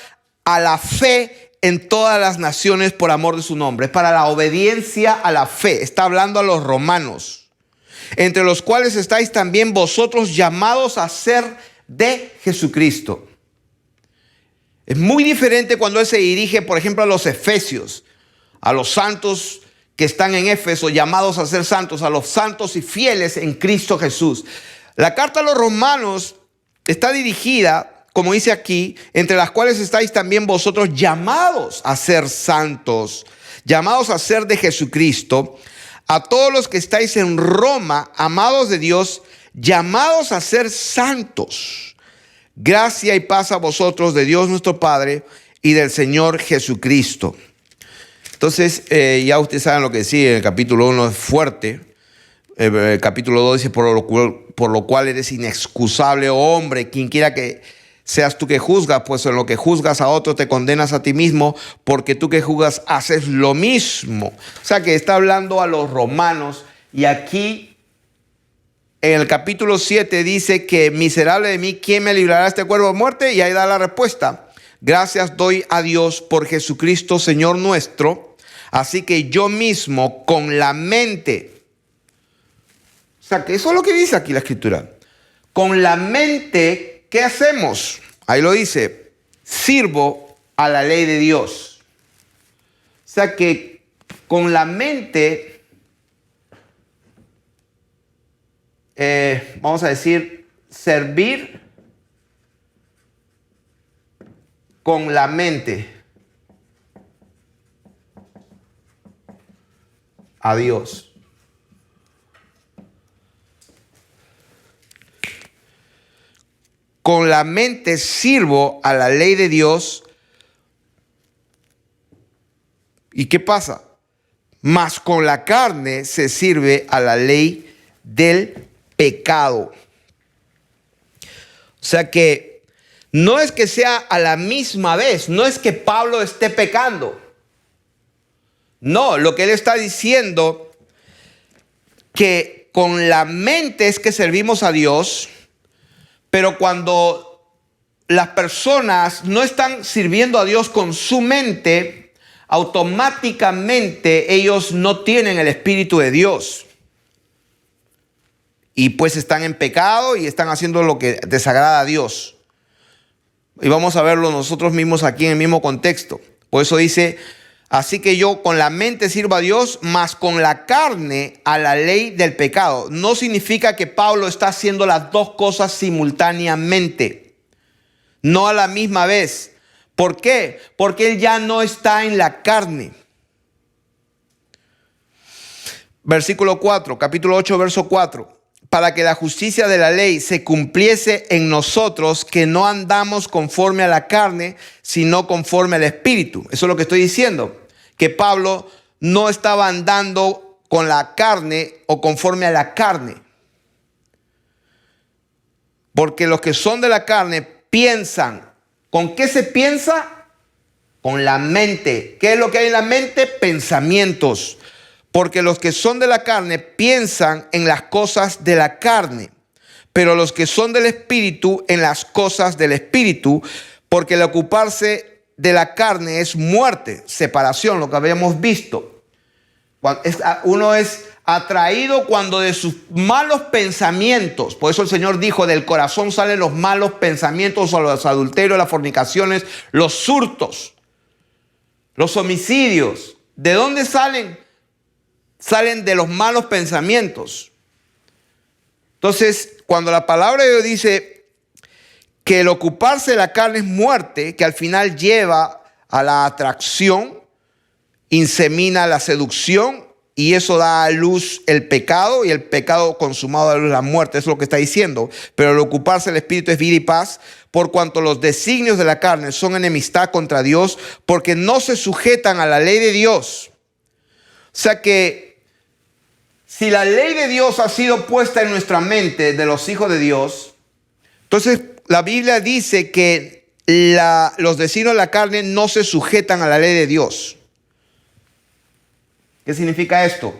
a la fe en todas las naciones por amor de su nombre. Para la obediencia a la fe. Está hablando a los romanos. entre los cuales estáis también vosotros llamados a ser de Jesucristo. Es muy diferente cuando él se dirige, por ejemplo, a los efesios, a los santos que están en Éfeso, llamados a ser santos, a los santos y fieles en Cristo Jesús. La carta a los romanos está dirigida, como dice aquí, entre las cuales estáis también vosotros llamados a ser santos, llamados a ser de Jesucristo, a todos los que estáis en Roma, amados de Dios, llamados a ser santos. Gracia y paz a vosotros de Dios nuestro Padre y del Señor Jesucristo. Entonces, ya ustedes saben lo que sigue. El capítulo 1 es fuerte. El capítulo 2 dice, por lo cual eres inexcusable, oh hombre, quien quiera que seas tú que juzgas, pues en lo que juzgas a otro te condenas a ti mismo, porque tú que juzgas haces lo mismo. O sea que está hablando a los romanos, y aquí en el capítulo 7 dice que miserable de mí, ¿quién me librará de este cuerpo de muerte? Y ahí da la respuesta. Gracias doy a Dios por Jesucristo, Señor nuestro. Así que yo mismo con la mente, o sea que eso es lo que dice aquí la Escritura. Con la mente, ¿qué hacemos? Ahí lo dice, sirvo a la ley de Dios. O sea que con la mente, vamos a decir, servir con la mente a Dios. Con la mente sirvo a la ley de Dios. ¿Y qué pasa? Mas con la carne se sirve a la ley del pecado. O sea que no es que sea a la misma vez, no es que Pablo esté pecando. No, lo que él está diciendo que con la mente es que servimos a Dios, pero cuando las personas no están sirviendo a Dios con su mente, automáticamente ellos no tienen el Espíritu de Dios. Y pues están en pecado y están haciendo lo que desagrada a Dios. Y vamos a verlo nosotros mismos aquí en el mismo contexto. Por eso dice, así que yo con la mente sirvo a Dios, mas con la carne a la ley del pecado. No significa que Pablo está haciendo las dos cosas simultáneamente, no a la misma vez. ¿Por qué? Porque él ya no está en la carne. Versículo 4, capítulo 8, verso 4. Para que la justicia de la ley se cumpliese en nosotros, que no andamos conforme a la carne, sino conforme al Espíritu. Eso es lo que estoy diciendo, que Pablo no estaba andando con la carne o conforme a la carne. Porque los que son de la carne piensan. ¿Con qué se piensa? Con la mente. ¿Qué es lo que hay en la mente? Pensamientos. Porque los que son de la carne piensan en las cosas de la carne, pero los que son del Espíritu en las cosas del Espíritu, porque el ocuparse de la carne es muerte, separación, lo que habíamos visto. Uno es atraído cuando de sus malos pensamientos, por eso el Señor dijo, del corazón salen los malos pensamientos, o los adulterios, las fornicaciones, los hurtos, los homicidios. ¿De dónde salen? Salen de los malos pensamientos. Entonces, cuando la palabra de Dios dice que el ocuparse de la carne es muerte, que al final lleva a la atracción, insemina la seducción, y eso da a luz el pecado, y el pecado consumado da a luz la muerte. Eso es lo que está diciendo. Pero el ocuparse del Espíritu es vida y paz, por cuanto los designios de la carne son enemistad contra Dios, porque no se sujetan a la ley de Dios. O sea que si la ley de Dios ha sido puesta en nuestra mente de los hijos de Dios, entonces la Biblia dice que los designios de la carne no se sujetan a la ley de Dios. ¿Qué significa esto?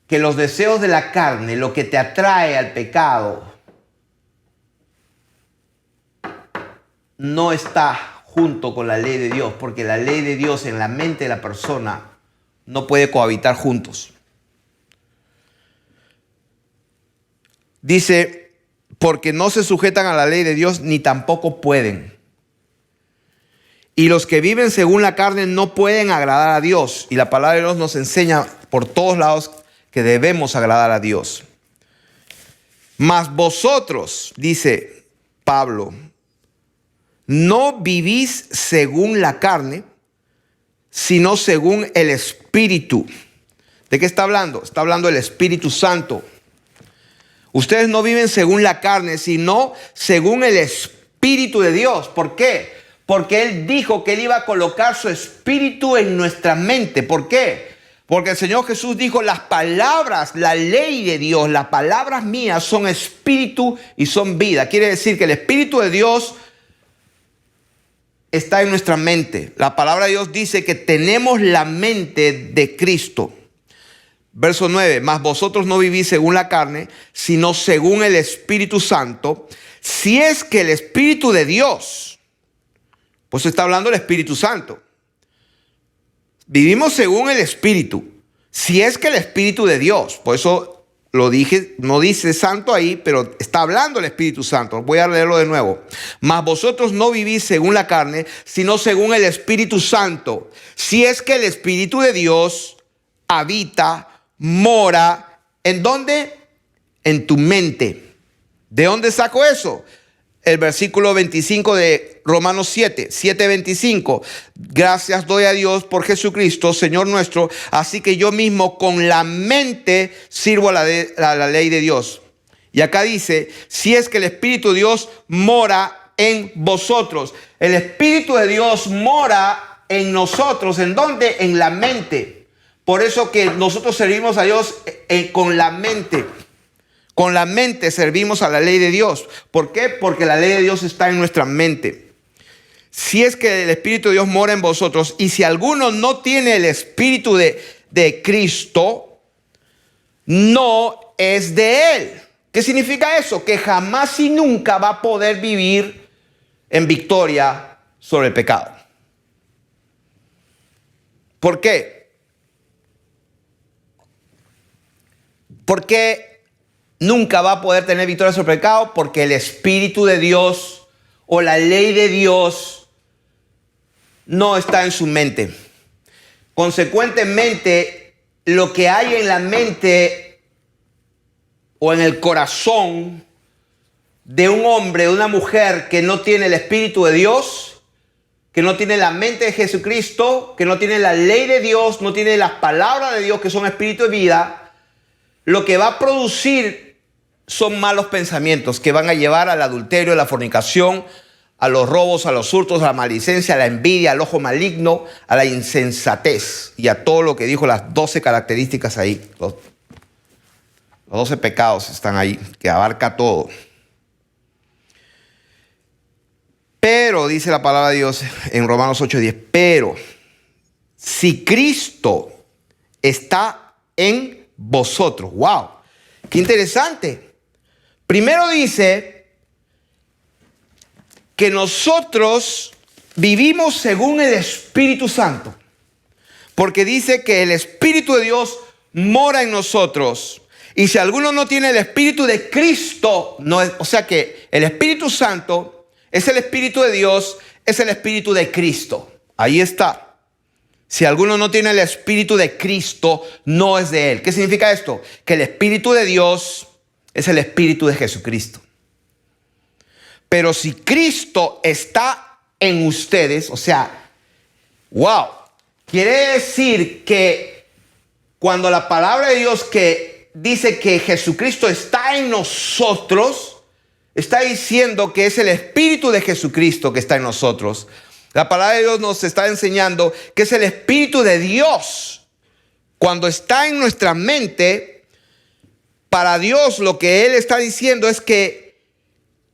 Que los deseos de la carne, lo que te atrae al pecado, no está junto con la ley de Dios, porque la ley de Dios en la mente de la persona no puede cohabitar juntos. Dice, porque no se sujetan a la ley de Dios ni tampoco pueden. Y los que viven según la carne no pueden agradar a Dios. Y la palabra de Dios nos enseña por todos lados que debemos agradar a Dios. Mas vosotros, dice Pablo, no vivís según la carne, sino según el Espíritu. ¿De qué está hablando? Está hablando del Espíritu Santo. Ustedes no viven según la carne, sino según el Espíritu de Dios. ¿Por qué? Porque Él dijo que Él iba a colocar su Espíritu en nuestra mente. ¿Por qué? Porque el Señor Jesús dijo, las palabras, la ley de Dios, las palabras mías son espíritu y son vida. Quiere decir que el Espíritu de Dios está en nuestra mente. La palabra de Dios dice que tenemos la mente de Cristo. Verso 9, mas vosotros no vivís según la carne, sino según el Espíritu Santo, si es que el Espíritu de Dios, pues está hablando del Espíritu Santo. Vivimos según el Espíritu, si es que el Espíritu de Dios, por eso lo dije, no dice santo ahí, pero está hablando el Espíritu Santo. Voy a leerlo de nuevo. Mas vosotros no vivís según la carne, sino según el Espíritu Santo, si es que el Espíritu de Dios habita, mora, ¿en dónde? En tu mente. ¿De dónde saco eso? El versículo 25 de Romanos 7:25. Gracias doy a Dios por Jesucristo, Señor nuestro. Así que yo mismo con la mente sirvo a la ley de Dios. Y acá dice, si es que el Espíritu de Dios mora en vosotros. El Espíritu de Dios mora en nosotros. ¿En dónde? En la mente. Por eso que nosotros servimos a Dios con la mente. Con la mente servimos a la ley de Dios. ¿Por qué? Porque la ley de Dios está en nuestra mente. Si es que el Espíritu de Dios mora en vosotros, y si alguno no tiene el Espíritu de Cristo, no es de Él. ¿Qué significa eso? Que jamás y nunca va a poder vivir en victoria sobre el pecado. ¿Por qué? Porque nunca va a poder tener victoria sobre el pecado, porque el Espíritu de Dios o la ley de Dios no está en su mente. Consecuentemente, lo que hay en la mente o en el corazón de un hombre, de una mujer que no tiene el Espíritu de Dios, que no tiene la mente de Jesucristo, que no tiene la ley de Dios, no tiene las palabras de Dios que son espíritu de vida, lo que va a producir son malos pensamientos que van a llevar al adulterio, a la fornicación, a los robos, a los hurtos, a la maledicencia, a la envidia, al ojo maligno, a la insensatez y a todo lo que dijo, las 12 características ahí. Los 12 pecados están ahí, que abarca todo. Pero, dice la palabra de Dios en Romanos 8:10, pero si Cristo está en vosotros. ¡Wow! ¡Qué interesante! Primero dice que nosotros vivimos según el Espíritu Santo. Porque dice que el Espíritu de Dios mora en nosotros. Y si alguno no tiene el Espíritu de Cristo, no es, o sea que el Espíritu Santo es el Espíritu de Dios, es el Espíritu de Cristo. Ahí está. Si alguno no tiene el Espíritu de Cristo, no es de Él. ¿Qué significa esto? Que el Espíritu de Dios es el Espíritu de Jesucristo. Pero si Cristo está en ustedes, o sea, wow, quiere decir que cuando la palabra de Dios que dice que Jesucristo está en nosotros, está diciendo que es el Espíritu de Jesucristo que está en nosotros. La palabra de Dios nos está enseñando que es el Espíritu de Dios. Cuando está en nuestra mente, para Dios lo que Él está diciendo es que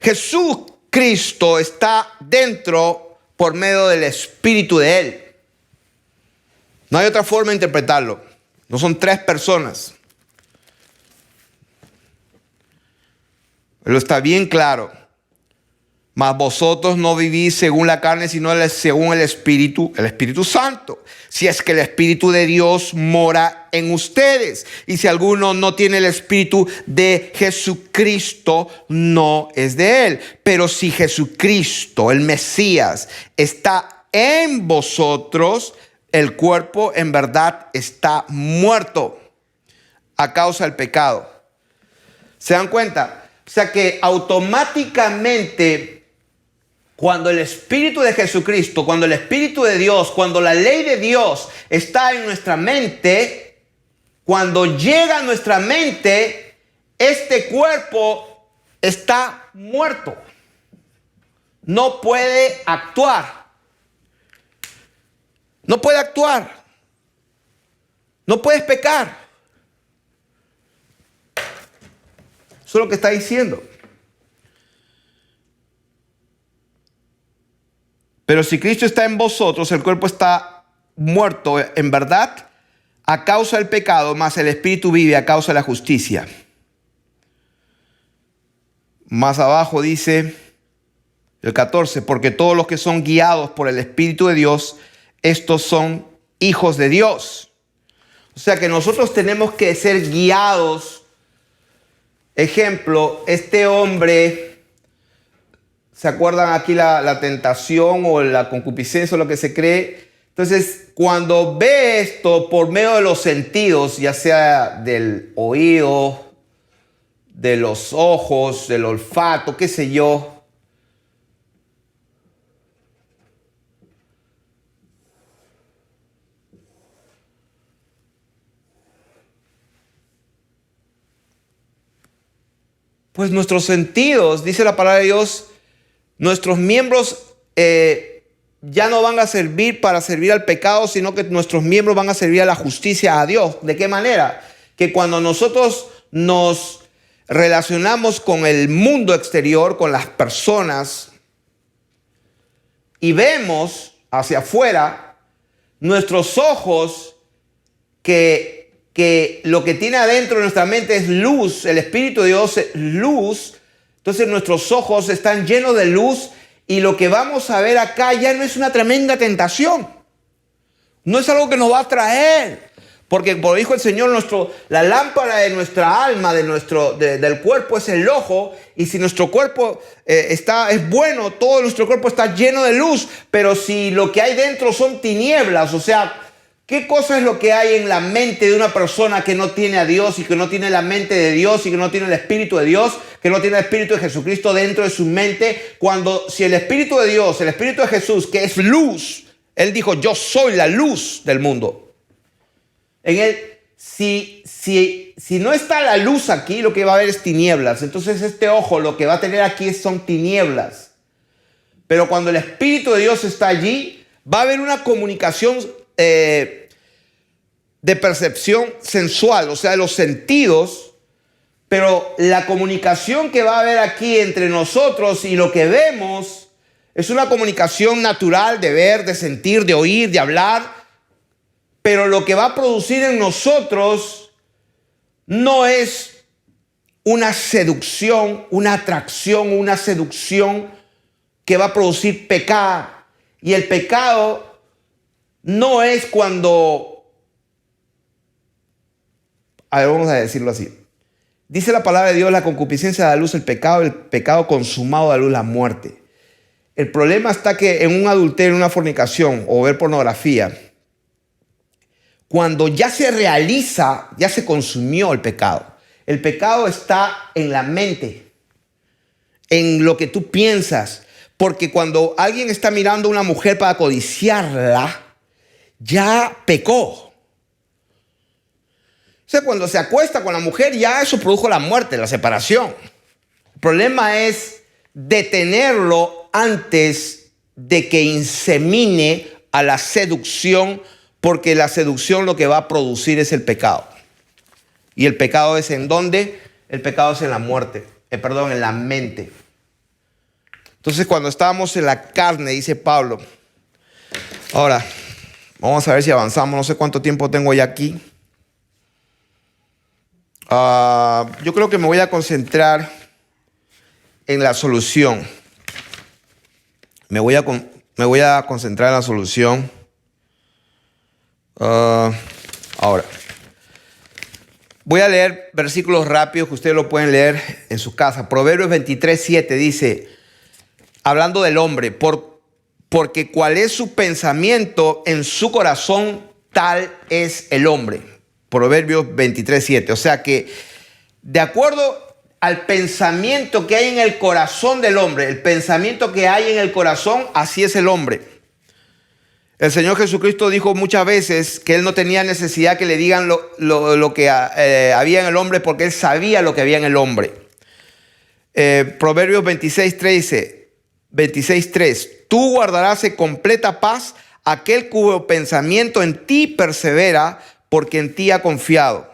Jesucristo está dentro por medio del Espíritu de Él. No hay otra forma de interpretarlo. No son tres personas. Pero está bien claro. Mas vosotros no vivís según la carne, sino según el Espíritu Santo. Si es que el Espíritu de Dios mora en ustedes. Y si alguno no tiene el Espíritu de Jesucristo, no es de él. Pero si Jesucristo, el Mesías, está en vosotros, el cuerpo en verdad está muerto a causa del pecado. ¿Se dan cuenta? O sea que automáticamente, cuando el Espíritu de Jesucristo, cuando el Espíritu de Dios, cuando la ley de Dios está en nuestra mente, cuando llega a nuestra mente, este cuerpo está muerto. No puede actuar. No puede actuar. No puedes pecar. Eso es lo que está diciendo. Pero si Cristo está en vosotros, el cuerpo está muerto en verdad a causa del pecado, mas el Espíritu vive a causa de la justicia. Más abajo dice el 14, porque todos los que son guiados por el Espíritu de Dios, estos son hijos de Dios. O sea que nosotros tenemos que ser guiados. Ejemplo, este hombre... ¿Se acuerdan aquí la tentación o la concupiscencia o lo que se cree? Entonces, cuando ve esto por medio de los sentidos, ya sea del oído, de los ojos, del olfato, qué sé yo, pues nuestros sentidos, dice la palabra de Dios, nuestros miembros ya no van a servir para servir al pecado, sino que nuestros miembros van a servir a la justicia, a Dios. ¿De qué manera? Que cuando nosotros nos relacionamos con el mundo exterior, con las personas, y vemos hacia afuera, nuestros ojos, que lo que tiene adentro de nuestra mente es luz, el Espíritu de Dios es luz. Entonces nuestros ojos están llenos de luz y lo que vamos a ver acá ya no es una tremenda tentación. No es algo que nos va a traer. Porque como dijo el Señor, la lámpara de nuestra alma, del cuerpo es el ojo. Y si nuestro cuerpo es bueno, todo nuestro cuerpo está lleno de luz. Pero si lo que hay dentro son tinieblas, o sea... ¿Qué cosa es lo que hay en la mente de una persona que no tiene a Dios y que no tiene la mente de Dios y que no tiene el Espíritu de Dios, que no tiene el Espíritu de Jesucristo dentro de su mente? Si el Espíritu de Dios, el Espíritu de Jesús, que es luz, Él dijo, yo soy la luz del mundo. En Él, si no está la luz aquí, lo que va a haber es tinieblas. Entonces este ojo lo que va a tener aquí son tinieblas. Pero cuando el Espíritu de Dios está allí, va a haber una comunicación de percepción sensual, o sea, de los sentidos, pero la comunicación que va a haber aquí entre nosotros y lo que vemos es una comunicación natural de ver, de sentir, de oír, de hablar, pero lo que va a producir en nosotros no es una seducción, una atracción, una seducción que va a producir pecado. Y el pecado no es cuando, a ver, vamos a decirlo así. Dice la palabra de Dios, la concupiscencia da luz el pecado consumado da luz la muerte. El problema está que en un adulterio, en una fornicación o ver pornografía, cuando ya se realiza, ya se consumió el pecado. El pecado está en la mente, en lo que tú piensas. Porque cuando alguien está mirando a una mujer para codiciarla, ya pecó. O sea, cuando se acuesta con la mujer, ya eso produjo la muerte, la separación. El problema es detenerlo antes de que insemine a la seducción, porque la seducción lo que va a producir es el pecado. ¿Y el pecado es en dónde? El pecado es en la muerte, en la mente. Entonces, cuando estábamos en la carne, dice Pablo. Ahora, vamos a ver si avanzamos. No sé cuánto tiempo tengo ya aquí. Yo creo que me voy a concentrar en la solución. Me voy a concentrar en la solución. Ahora, voy a leer versículos rápidos que ustedes lo pueden leer en su casa. Proverbios 23:7 dice, hablando del hombre, porque cuál es su pensamiento en su corazón, tal es el hombre. Proverbios 23:7. O sea que de acuerdo al pensamiento que hay en el corazón del hombre, el pensamiento que hay en el corazón, así es el hombre. El Señor Jesucristo dijo muchas veces que Él no tenía necesidad que le digan lo que había en el hombre, porque Él sabía lo que había en el hombre. Proverbios 26:3. Tú guardarás en completa paz aquel cuyo pensamiento en ti persevera, porque en ti ha confiado.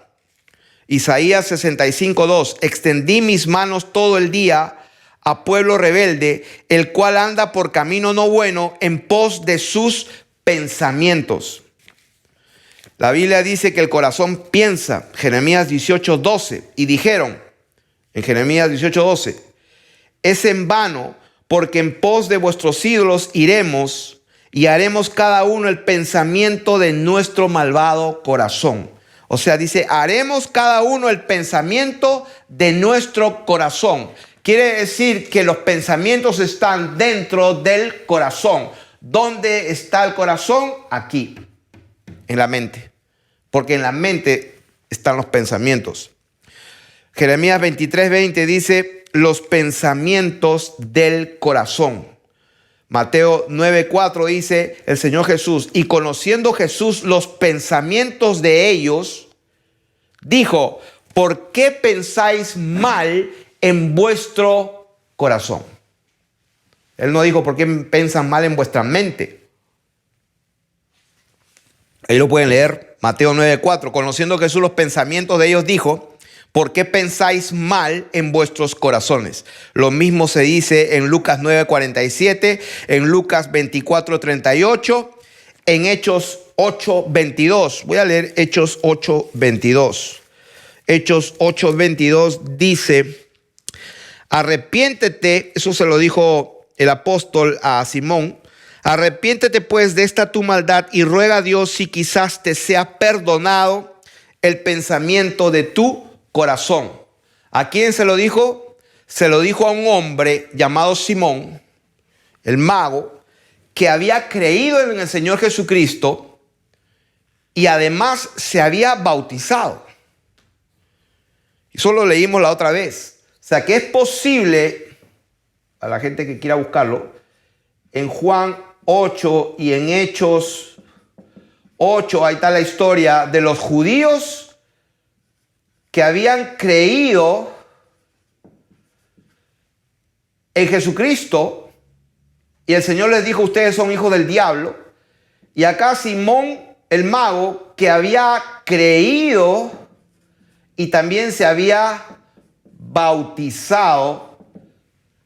Isaías 65:2. Extendí mis manos todo el día a pueblo rebelde, el cual anda por camino no bueno, en pos de sus pensamientos. La Biblia dice que el corazón piensa, Jeremías 18:12, y dijeron en Jeremías 18:12, es en vano, porque en pos de vuestros ídolos iremos y haremos cada uno el pensamiento de nuestro malvado corazón. O sea, dice, haremos cada uno el pensamiento de nuestro corazón. Quiere decir que los pensamientos están dentro del corazón. ¿Dónde está el corazón? Aquí, en la mente. Porque en la mente están los pensamientos. Jeremías 23:20 dice, los pensamientos del corazón. Mateo 9:4 dice el Señor Jesús, y conociendo Jesús los pensamientos de ellos, dijo, ¿por qué pensáis mal en vuestro corazón? Él no dijo, ¿por qué piensan mal en vuestra mente? Ahí lo pueden leer, Mateo 9:4, conociendo Jesús los pensamientos de ellos, dijo, ¿por qué pensáis mal en vuestros corazones? Lo mismo se dice en Lucas 9:47, en Lucas 24:38, en Hechos 8:22. Voy a leer Hechos 8:22. Hechos 8:22 dice, arrepiéntete, eso se lo dijo el apóstol a Simón, arrepiéntete pues de esta tu maldad y ruega a Dios si quizás te sea perdonado el pensamiento de tu corazón. ¿A quién se lo dijo? Se lo dijo a un hombre llamado Simón, el mago, que había creído en el Señor Jesucristo y además se había bautizado. Eso lo leímos la otra vez. O sea que es posible, a la gente que quiera buscarlo, en Juan 8 y en Hechos 8, ahí está la historia de los judíos que habían creído en Jesucristo y el Señor les dijo, ustedes son hijos del diablo. Y acá Simón, el mago, que había creído y también se había bautizado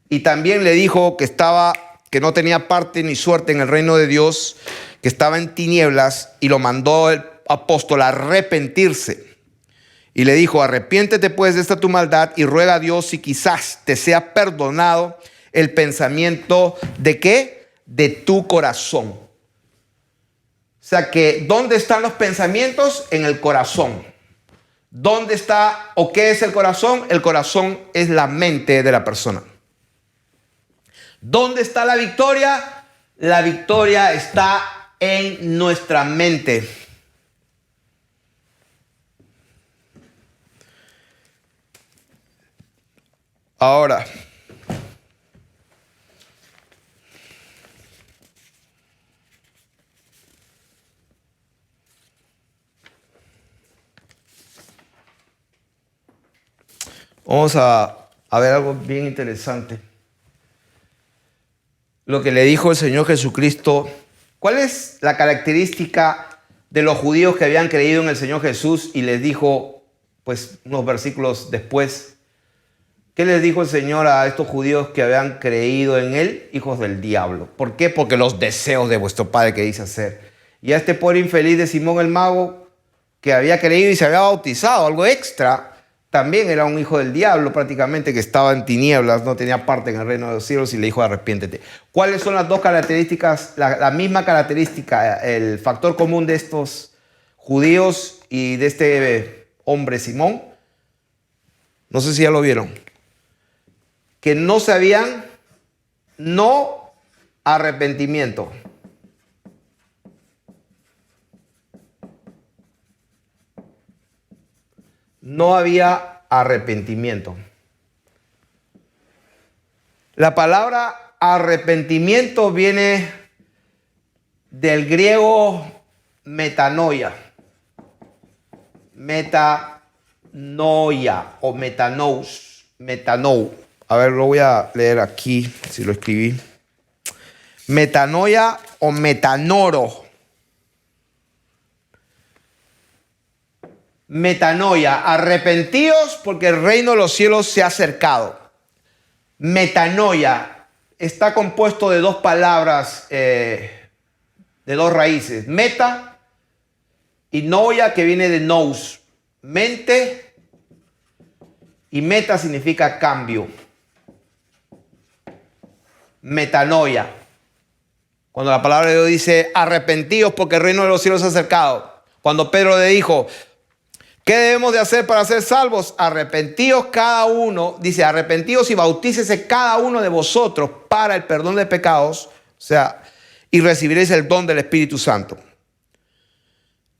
y también le dijo que no tenía parte ni suerte en el reino de Dios, que estaba en tinieblas, y lo mandó el apóstol a arrepentirse. Y le dijo, arrepiéntete pues de esta tu maldad y ruega a Dios si quizás te sea perdonado el pensamiento de ¿qué? De tu corazón. O sea que, ¿dónde están los pensamientos? En el corazón. ¿Dónde está o qué es el corazón? El corazón es la mente de la persona. ¿Dónde está la victoria? La victoria está en nuestra mente. Ahora, vamos a ver algo bien interesante. Lo que le dijo el Señor Jesucristo. ¿Cuál es la característica de los judíos que habían creído en el Señor Jesús? Y les dijo, pues unos versículos después, ¿qué les dijo el Señor a estos judíos que habían creído en Él? Hijos del diablo. ¿Por qué? Porque los deseos de vuestro padre que dice hacer. Y a este pobre infeliz de Simón el mago, que había creído y se había bautizado, algo extra, también era un hijo del diablo prácticamente, que estaba en tinieblas, no tenía parte en el reino de los cielos, y le dijo arrepiéntete. ¿Cuáles son las dos características, la misma característica, el factor común de estos judíos y de este hombre Simón? No sé si ya lo vieron. Que no sabían, no arrepentimiento. No había arrepentimiento. La palabra arrepentimiento viene del griego metanoia. Metanoia o metanous. Metanou. A ver, lo voy a leer aquí, si lo escribí. Metanoia o metanoro. Metanoia, arrepentíos porque el reino de los cielos se ha acercado. Metanoia está compuesto de dos palabras, de dos raíces. Meta y noia, que viene de nous. Mente, y meta significa cambio. Metanoia. Cuando la palabra de Dios dice arrepentíos porque el reino de los cielos se ha acercado. Cuando Pedro le dijo, ¿qué debemos de hacer para ser salvos? Arrepentíos cada uno, dice, arrepentíos y bautícese cada uno de vosotros para el perdón de pecados, o sea, y recibiréis el don del Espíritu Santo.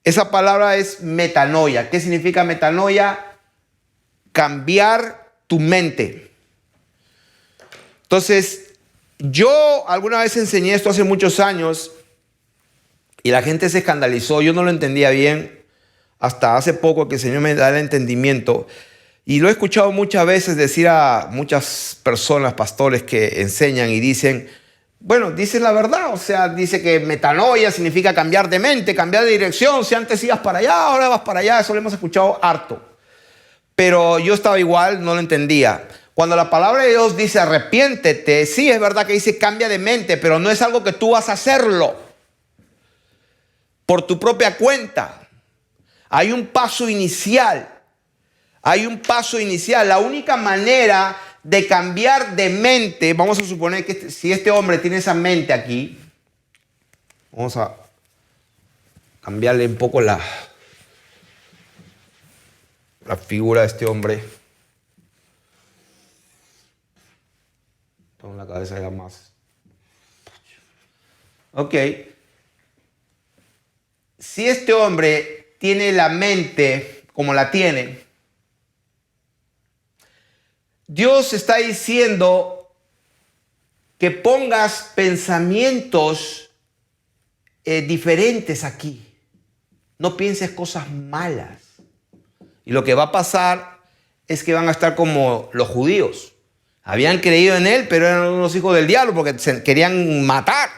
Esa palabra es metanoia. ¿Qué significa metanoia? Cambiar tu mente. Entonces, yo alguna vez enseñé esto hace muchos años y la gente se escandalizó. Yo no lo entendía bien. Hasta hace poco que el Señor me da el entendimiento. Y lo he escuchado muchas veces decir a muchas personas, pastores, que enseñan y dicen, bueno, dicen la verdad. O sea, dice que metanoia significa cambiar de mente, cambiar de dirección. Si antes ibas para allá, ahora vas para allá. Eso lo hemos escuchado harto. Pero yo estaba igual, no lo entendía. Cuando la palabra de Dios dice arrepiéntete, sí es verdad que dice cambia de mente, pero no es algo que tú vas a hacerlo por tu propia cuenta. Hay un paso inicial. Hay un paso inicial. La única manera de cambiar de mente, vamos a suponer que si este hombre tiene esa mente aquí, vamos a cambiarle un poco la figura de este hombre. Con la cabeza ya más. Ok. Si este hombre tiene la mente como la tiene, Dios está diciendo que pongas pensamientos diferentes aquí. No pienses cosas malas. Y lo que va a pasar es que van a estar como los judíos. Habían creído en él, pero eran unos hijos del diablo porque se querían matar.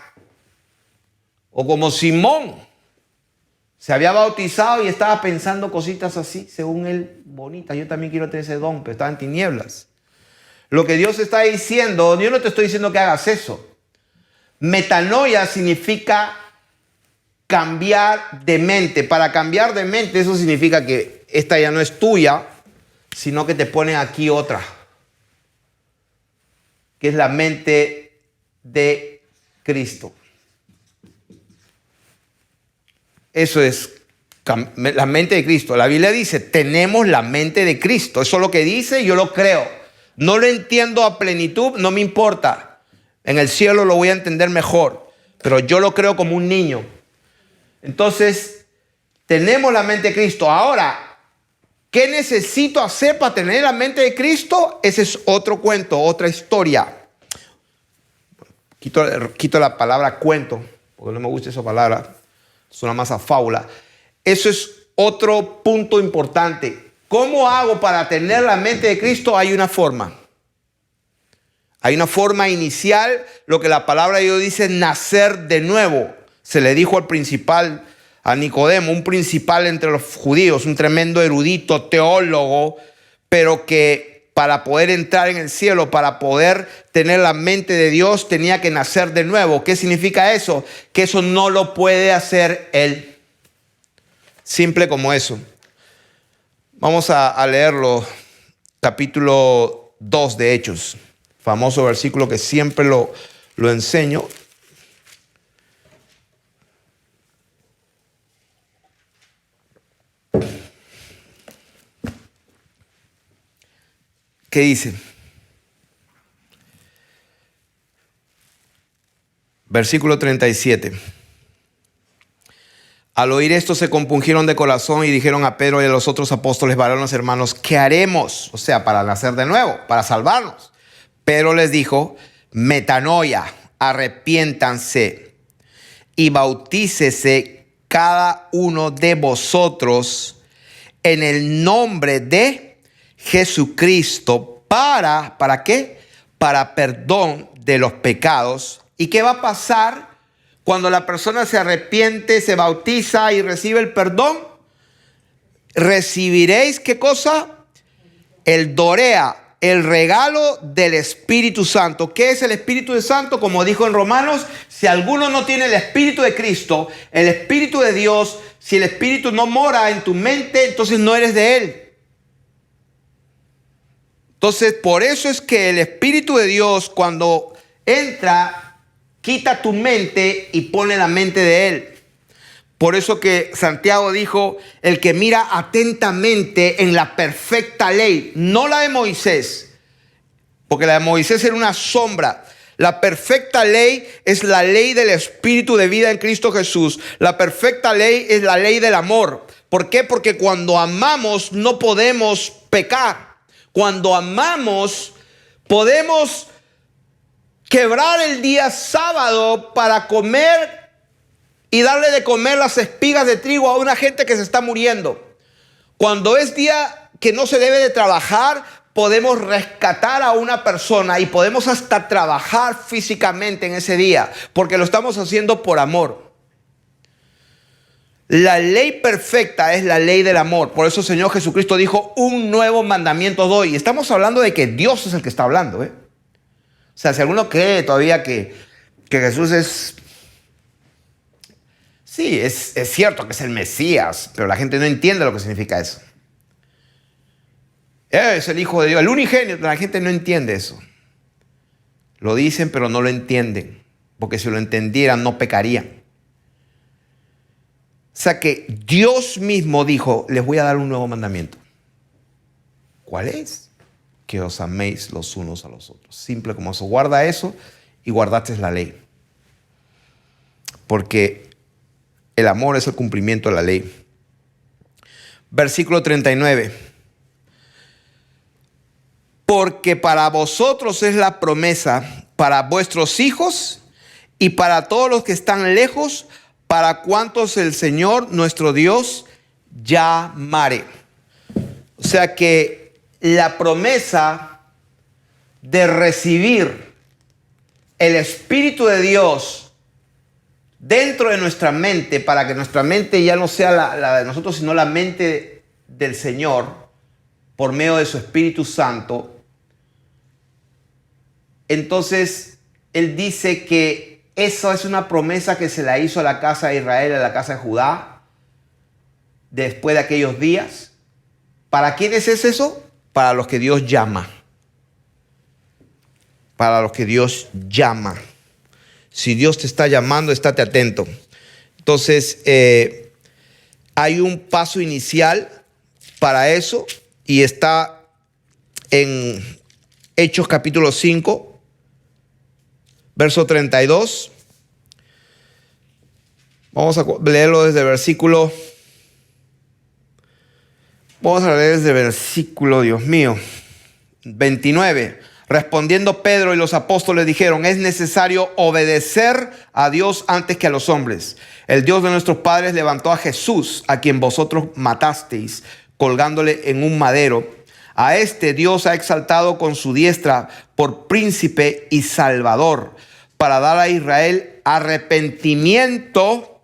O como Simón. Se había bautizado y estaba pensando cositas así, según él, bonitas. Yo también quiero tener ese don, pero estaba en tinieblas. Lo que Dios está diciendo, yo no te estoy diciendo que hagas eso. Metanoia significa cambiar de mente. Para cambiar de mente, eso significa que esta ya no es tuya, sino que te pone aquí otra, que es la mente de Cristo. Eso es la mente de Cristo. La Biblia dice, tenemos la mente de Cristo. Eso es lo que dice, yo lo creo. No lo entiendo a plenitud, no me importa. En el cielo lo voy a entender mejor, pero yo lo creo como un niño. Entonces, tenemos la mente de Cristo. Ahora, ¿qué necesito hacer para tener la mente de Cristo? Ese es otro cuento, otra historia. Quito la palabra cuento, porque no me gusta esa palabra. Suena más a fábula. Eso es otro punto importante. ¿Cómo hago para tener la mente de Cristo? Hay una forma. Hay una forma inicial, lo que la palabra de Dios dice, nacer de nuevo. Se le dijo al principal, a Nicodemo, un principal entre los judíos, un tremendo erudito, teólogo, pero que para poder entrar en el cielo, para poder tener la mente de Dios, tenía que nacer de nuevo. ¿Qué significa eso? Que eso no lo puede hacer él. Simple como eso. Vamos a leerlo capítulo 2 de Hechos, famoso versículo que siempre lo enseño. ¿Qué dice? Versículo 37. Al oír esto se compungieron de corazón y dijeron a Pedro y a los otros apóstoles, varones hermanos, ¿qué haremos? O sea, para nacer de nuevo, para salvarnos. Pedro les dijo, metanoia, arrepiéntanse y bautícese cada uno de vosotros en el nombre de Jesucristo. ¿Para qué? Para perdón de los pecados. ¿Y qué va a pasar cuando la persona se arrepiente, se bautiza y recibe el perdón? Recibiréis, ¿qué cosa? El Dorea, el regalo del Espíritu Santo. ¿Qué es el Espíritu Santo? Como dijo en Romanos, si alguno no tiene el Espíritu de Cristo, el Espíritu de Dios, si el Espíritu no mora en tu mente, entonces no eres de Él. Entonces, por eso es que el Espíritu de Dios, cuando entra, quita tu mente y pone la mente de Él. Por eso que Santiago dijo, el que mira atentamente en la perfecta ley, no la de Moisés, porque la de Moisés era una sombra. La perfecta ley es la ley del Espíritu de vida en Cristo Jesús. La perfecta ley es la ley del amor. ¿Por qué? Porque cuando amamos no podemos pecar. Cuando amamos podemos quebrar el día sábado para comer y darle de comer las espigas de trigo a una gente que se está muriendo. Cuando es día que no se debe de trabajar, podemos rescatar a una persona y podemos hasta trabajar físicamente en ese día, porque lo estamos haciendo por amor. La ley perfecta es la ley del amor. Por eso el Señor Jesucristo dijo, un nuevo mandamiento doy. Y estamos hablando de que Dios es el que está hablando, ¿eh? O sea, si alguno cree todavía que Jesús es... Sí, es cierto que es el Mesías, pero la gente no entiende lo que significa eso. Es el Hijo de Dios, el unigénito. La gente no entiende eso. Lo dicen, pero no lo entienden. Porque si lo entendieran, no pecarían. O sea que Dios mismo dijo, les voy a dar un nuevo mandamiento. ¿Cuál es? Que os améis los unos a los otros. Simple como eso. Guarda eso y guardaste la ley. Porque el amor es el cumplimiento de la ley. Versículo 39. Porque para vosotros es la promesa, para vuestros hijos y para todos los que están lejos, para cuantos el Señor nuestro Dios llamare. O sea que la promesa de recibir el Espíritu de Dios dentro de nuestra mente, para que nuestra mente ya no sea la de nosotros, sino la mente del Señor, por medio de su Espíritu Santo. Entonces, Él dice que eso es una promesa que se la hizo a la casa de Israel, a la casa de Judá, después de aquellos días. ¿Para quiénes es eso? Para los que Dios llama. Para los que Dios llama. Si Dios te está llamando, estate atento. Entonces, hay un paso inicial para eso y está en Hechos capítulo 5. Verso 32. Vamos a leerlo desde el versículo. Vamos a leer desde el versículo, Dios mío, 29. Respondiendo Pedro y los apóstoles dijeron, es necesario obedecer a Dios antes que a los hombres. El Dios de nuestros padres levantó a Jesús, a quien vosotros matasteis, colgándole en un madero. A este Dios ha exaltado con su diestra por príncipe y salvador, para dar a Israel arrepentimiento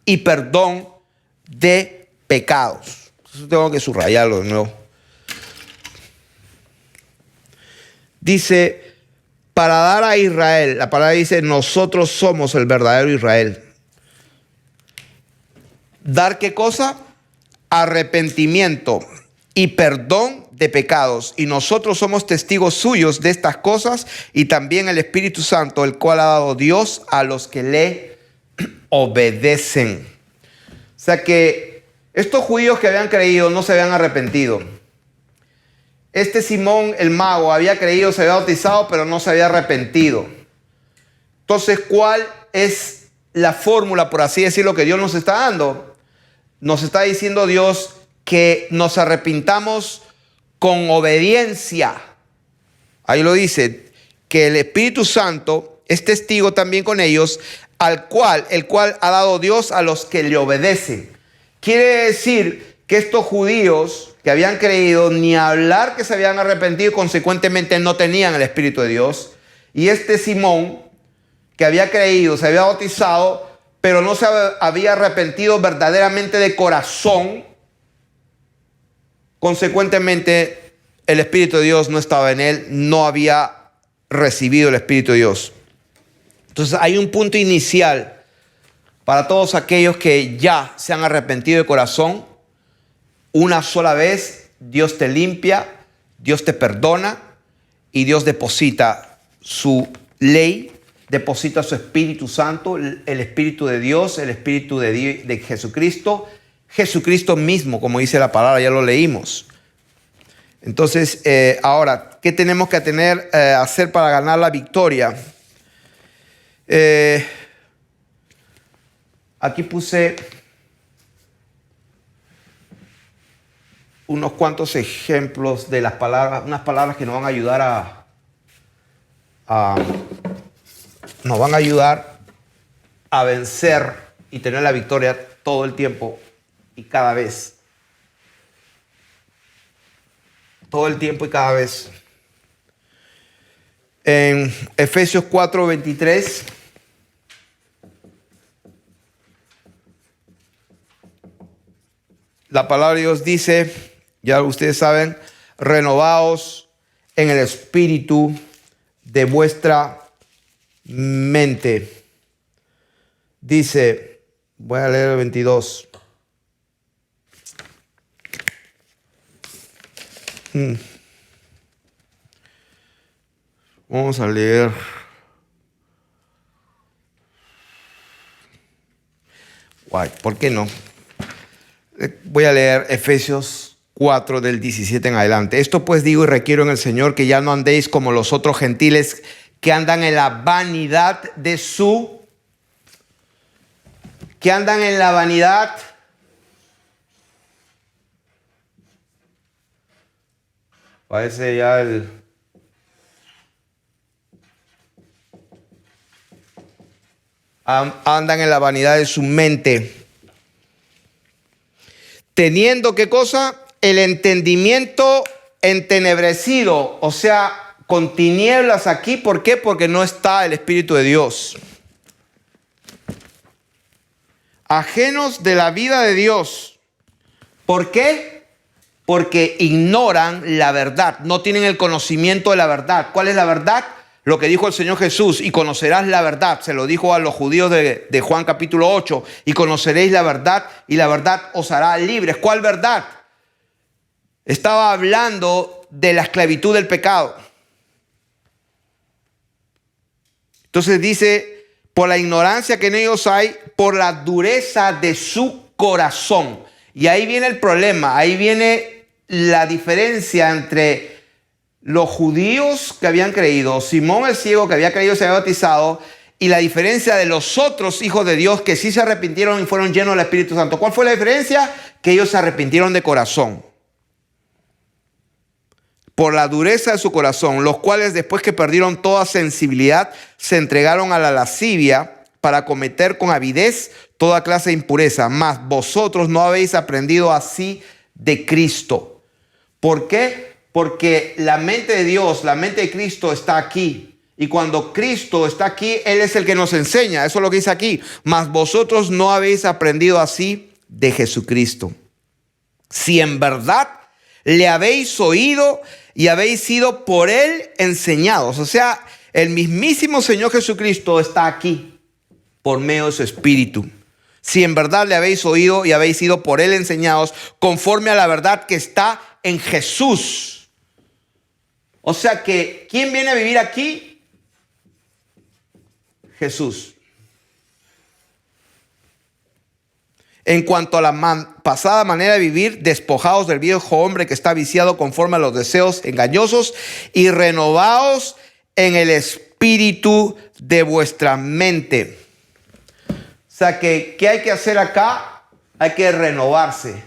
y perdón de pecados. Eso tengo que subrayarlo de nuevo. Dice, para dar a Israel, la palabra dice, nosotros somos el verdadero Israel. ¿Dar qué cosa? Arrepentimiento y perdón de pecados, y nosotros somos testigos suyos de estas cosas, y también el Espíritu Santo, el cual ha dado Dios a los que le obedecen. O sea que estos judíos que habían creído no se habían arrepentido. Este Simón el mago había creído, se había bautizado, pero no se había arrepentido. Entonces, ¿cuál es la fórmula, por así decirlo, que Dios nos está dando? Nos está diciendo Dios que nos arrepintamos con obediencia. Ahí lo dice, que el Espíritu Santo es testigo también con ellos, el cual ha dado Dios a los que le obedecen. Quiere decir que estos judíos que habían creído, ni hablar que se habían arrepentido, y consecuentemente no tenían el Espíritu de Dios. Y este Simón, que había creído, se había bautizado, pero no se había arrepentido verdaderamente de corazón, consecuentemente el Espíritu de Dios no estaba en él, no había recibido el Espíritu de Dios. Entonces hay un punto inicial para todos aquellos que ya se han arrepentido de corazón. Una sola vez Dios te limpia, Dios te perdona y Dios deposita su ley, deposita su Espíritu Santo, el Espíritu de Dios, el Espíritu de Jesucristo, Jesucristo mismo, como dice la palabra, ya lo leímos. Entonces, ahora, ¿qué tenemos que hacer para ganar la victoria? Aquí puse unos cuantos ejemplos de las palabras, unas palabras que nos van a ayudar nos van a ayudar a vencer y tener la victoria todo el tiempo y cada vez. Todo el tiempo y cada vez. En Efesios 4:23. La palabra de Dios dice, ya ustedes saben, renovaos en el espíritu de vuestra mente. Dice, voy a leer el 22. Vamos a leer. Guay, ¿por qué no? Voy a leer Efesios 4 del 17 en adelante. Esto pues digo y requiero en el Señor que ya no andéis como los otros gentiles que andan en la vanidad de su... que andan en la vanidad parece ya el... andan en la vanidad de su mente, teniendo, ¿qué cosa? El entendimiento entenebrecido, o sea, con tinieblas aquí. ¿Por qué? Porque no está el Espíritu de Dios. Ajenos de la vida de Dios. ¿Por qué? Porque ignoran la verdad, no tienen el conocimiento de la verdad. ¿Cuál es la verdad? Lo que dijo el Señor Jesús, y conocerás la verdad. Se lo dijo a los judíos de Juan capítulo 8. Y conoceréis la verdad, y la verdad os hará libres. ¿Cuál verdad? Estaba hablando de la esclavitud del pecado. Entonces dice, por la ignorancia que en ellos hay, por la dureza de su corazón. Y ahí viene el problema, ahí viene la diferencia entre los judíos que habían creído, Simón el ciego que había creído y se había bautizado, y la diferencia de los otros hijos de Dios que sí se arrepintieron y fueron llenos del Espíritu Santo. ¿Cuál fue la diferencia? Que ellos se arrepintieron de corazón. Por la dureza de su corazón, los cuales después que perdieron toda sensibilidad, se entregaron a la lascivia para cometer con avidez toda clase de impureza. Mas vosotros no habéis aprendido así de Cristo. ¿Por qué? Porque la mente de Dios, la mente de Cristo está aquí. Y cuando Cristo está aquí, Él es el que nos enseña. Eso es lo que dice aquí. Mas vosotros no habéis aprendido así de Jesucristo. Si en verdad le habéis oído y habéis sido por Él enseñados. O sea, el mismísimo Señor Jesucristo está aquí por medio de su Espíritu. Si en verdad le habéis oído y habéis sido por Él enseñados conforme a la verdad que está en Jesús. O sea que, ¿quién viene a vivir aquí? Jesús. En cuanto a la pasada manera de vivir, despojaos del viejo hombre que está viciado conforme a los deseos engañosos y renovaos en el espíritu de vuestra mente. O sea que, ¿qué hay que hacer acá? Hay que renovarse.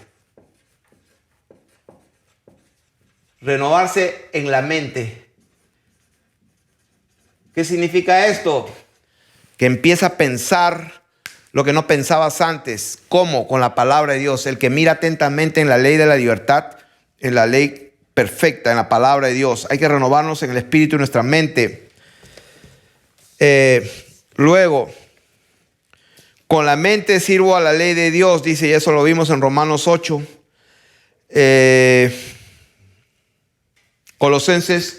Renovarse en la mente. ¿Qué significa esto? Que empieza a pensar lo que no pensabas antes. ¿Cómo? Con la palabra de Dios. El que mira atentamente en la ley de la libertad, en la ley perfecta, en la palabra de Dios. Hay que renovarnos en el espíritu de nuestra mente. Luego, con la mente sirvo a la ley de Dios, dice, y eso lo vimos en Romanos 8. Colosenses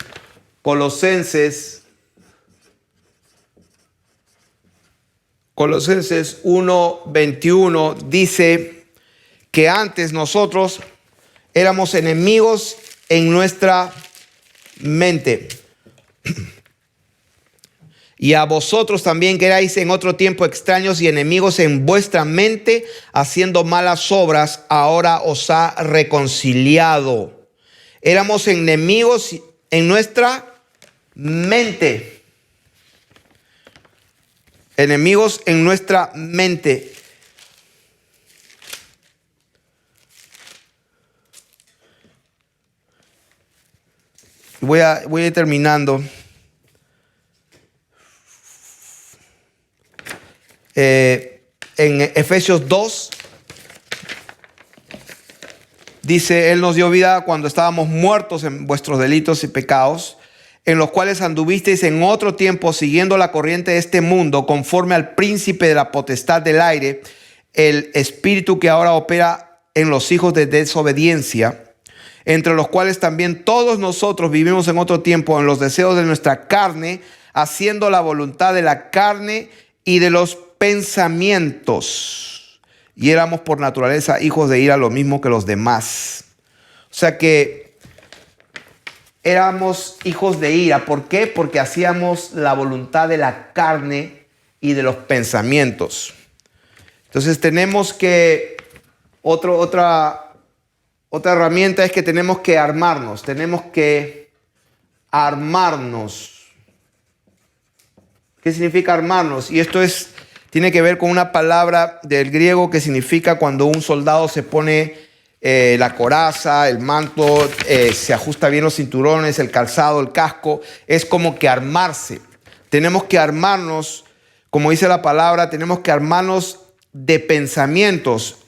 1:21 dice que antes nosotros éramos enemigos en nuestra mente. Y a vosotros también que erais en otro tiempo extraños y enemigos en vuestra mente, haciendo malas obras, ahora os ha reconciliado. Éramos enemigos en nuestra mente. Enemigos en nuestra mente. Voy a ir terminando. En Efesios 2 dice, Él nos dio vida cuando estábamos muertos en vuestros delitos y pecados, en los cuales anduvisteis en otro tiempo siguiendo la corriente de este mundo, conforme al príncipe de la potestad del aire, el espíritu que ahora opera en los hijos de desobediencia, entre los cuales también todos nosotros vivimos en otro tiempo en los deseos de nuestra carne, haciendo la voluntad de la carne y de los pensamientos, y éramos por naturaleza hijos de ira, lo mismo que los demás. O sea que éramos hijos de ira. ¿Por qué? Porque hacíamos la voluntad de la carne y de los pensamientos. Entonces tenemos que, otra herramienta es que tenemos que armarnos. ¿Qué significa armarnos? Y esto tiene que ver con una palabra del griego que significa cuando un soldado se pone la coraza, el manto, se ajusta bien los cinturones, el calzado, el casco. Es como que armarse. Tenemos que armarnos, como dice la palabra, tenemos que armarnos de pensamientos.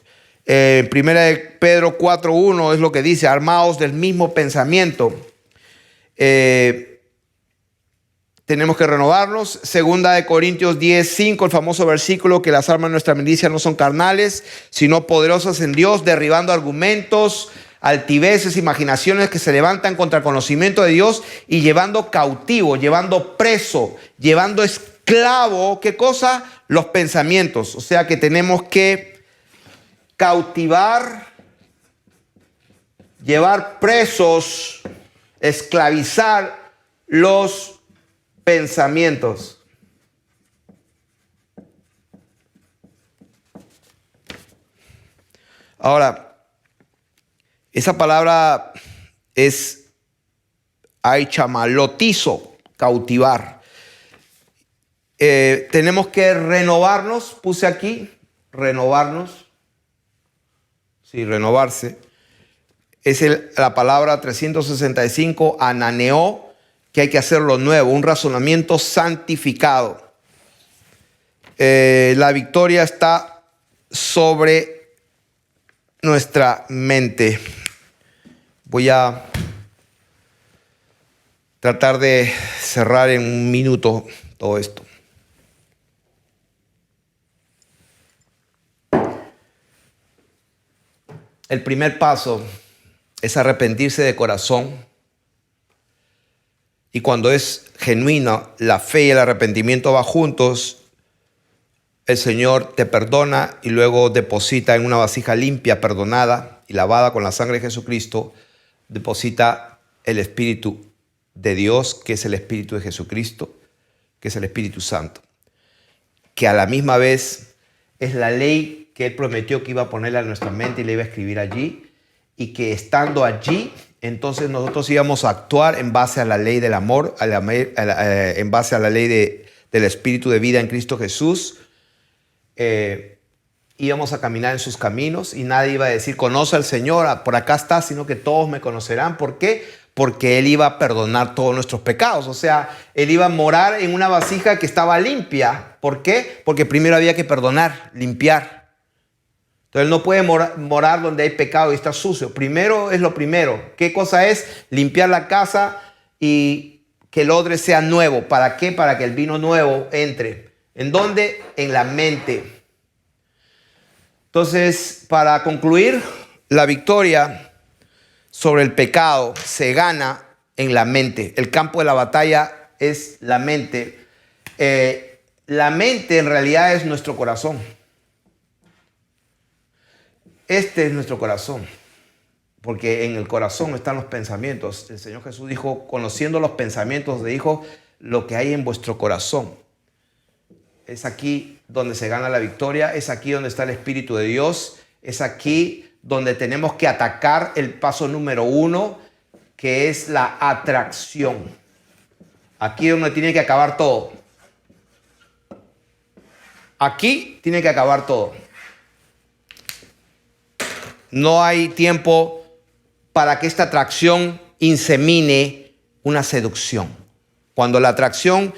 Primera de Pedro 4:1 es lo que dice, armaos del mismo pensamiento. Tenemos que renovarnos. Segunda de Corintios 10:5, el famoso versículo que las armas de nuestra milicia no son carnales, sino poderosas en Dios, derribando argumentos, altiveces, imaginaciones que se levantan contra el conocimiento de Dios y llevando cautivo, llevando preso, llevando esclavo, ¿qué cosa? Los pensamientos. O sea que tenemos que cautivar, llevar presos, esclavizar los pensamientos. Ahora, esa palabra es aichamalotizo, cautivar. Tenemos que renovarnos, puse aquí, renovarnos. Sí, renovarse. Es la palabra 365, ananeo, que hay que hacerlo nuevo, un razonamiento santificado. La victoria está sobre nuestra mente. Voy a tratar de cerrar en un minuto todo esto. El primer paso es arrepentirse de corazón. Y cuando es genuina, la fe y el arrepentimiento van juntos, el Señor te perdona y luego deposita en una vasija limpia, perdonada y lavada con la sangre de Jesucristo, deposita el Espíritu de Dios, que es el Espíritu de Jesucristo, que es el Espíritu Santo, que a la misma vez es la ley que Él prometió que iba a ponerla en nuestra mente y la iba a escribir allí, y que estando allí, entonces nosotros íbamos a actuar en base a la ley del amor, en base a la ley del Espíritu de vida en Cristo Jesús. Íbamos a caminar en sus caminos y nadie iba a decir, conoce al Señor, por acá está, sino que todos me conocerán. ¿Por qué? Porque Él iba a perdonar todos nuestros pecados. O sea, Él iba a morar en una vasija que estaba limpia. ¿Por qué? Porque primero había que perdonar, limpiar. Entonces Él no puede morar donde hay pecado y está sucio. Primero es lo primero. ¿Qué cosa es? Limpiar la casa y que el odre sea nuevo. ¿Para qué? Para que el vino nuevo entre. ¿En dónde? En la mente. Entonces, para concluir, la victoria sobre el pecado se gana en la mente. El campo de la batalla es la mente. La mente en realidad es nuestro corazón. Este es nuestro corazón, porque en el corazón están los pensamientos. El Señor Jesús dijo, conociendo los pensamientos, dijo, lo que hay en vuestro corazón. Es aquí donde se gana la victoria, es aquí donde está el Espíritu de Dios, es aquí donde tenemos que atacar el paso número 1, que es la atracción. Aquí es donde tiene que acabar todo. Aquí tiene que acabar todo. No hay tiempo para que esta atracción insemine una seducción. Cuando la atracción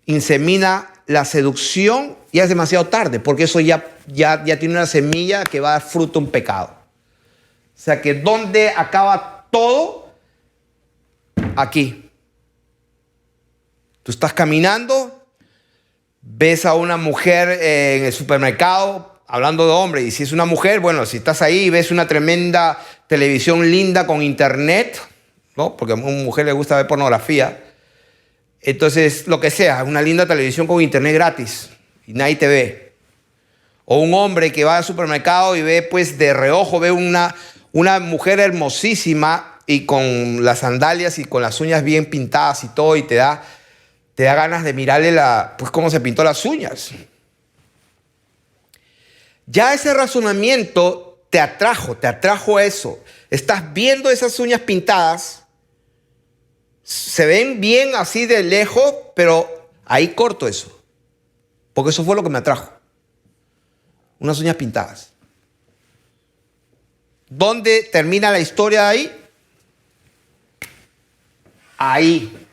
insemina la seducción, ya es demasiado tarde, porque eso ya tiene una semilla que va a dar fruto en pecado. O sea que ¿dónde acaba todo? Aquí. Tú estás caminando, ves a una mujer en el supermercado, hablando de hombre, y si es una mujer, bueno, si estás ahí y ves una tremenda televisión linda con internet, ¿no? Porque a una mujer le gusta ver pornografía. Entonces, lo que sea, una linda televisión con internet gratis y nadie te ve. O un hombre que va al supermercado y ve, pues, de reojo, ve una mujer hermosísima y con las sandalias y con las uñas bien pintadas y todo, y te da ganas de mirarle pues, cómo se pintó las uñas. Ya ese razonamiento te atrajo eso. Estás viendo esas uñas pintadas, se ven bien así de lejos, pero ahí corto eso. Porque eso fue lo que me atrajo. Unas uñas pintadas. ¿Dónde termina la historia de ahí? Ahí.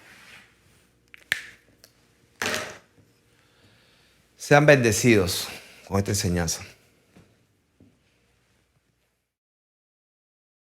Sean bendecidos con esta enseñanza.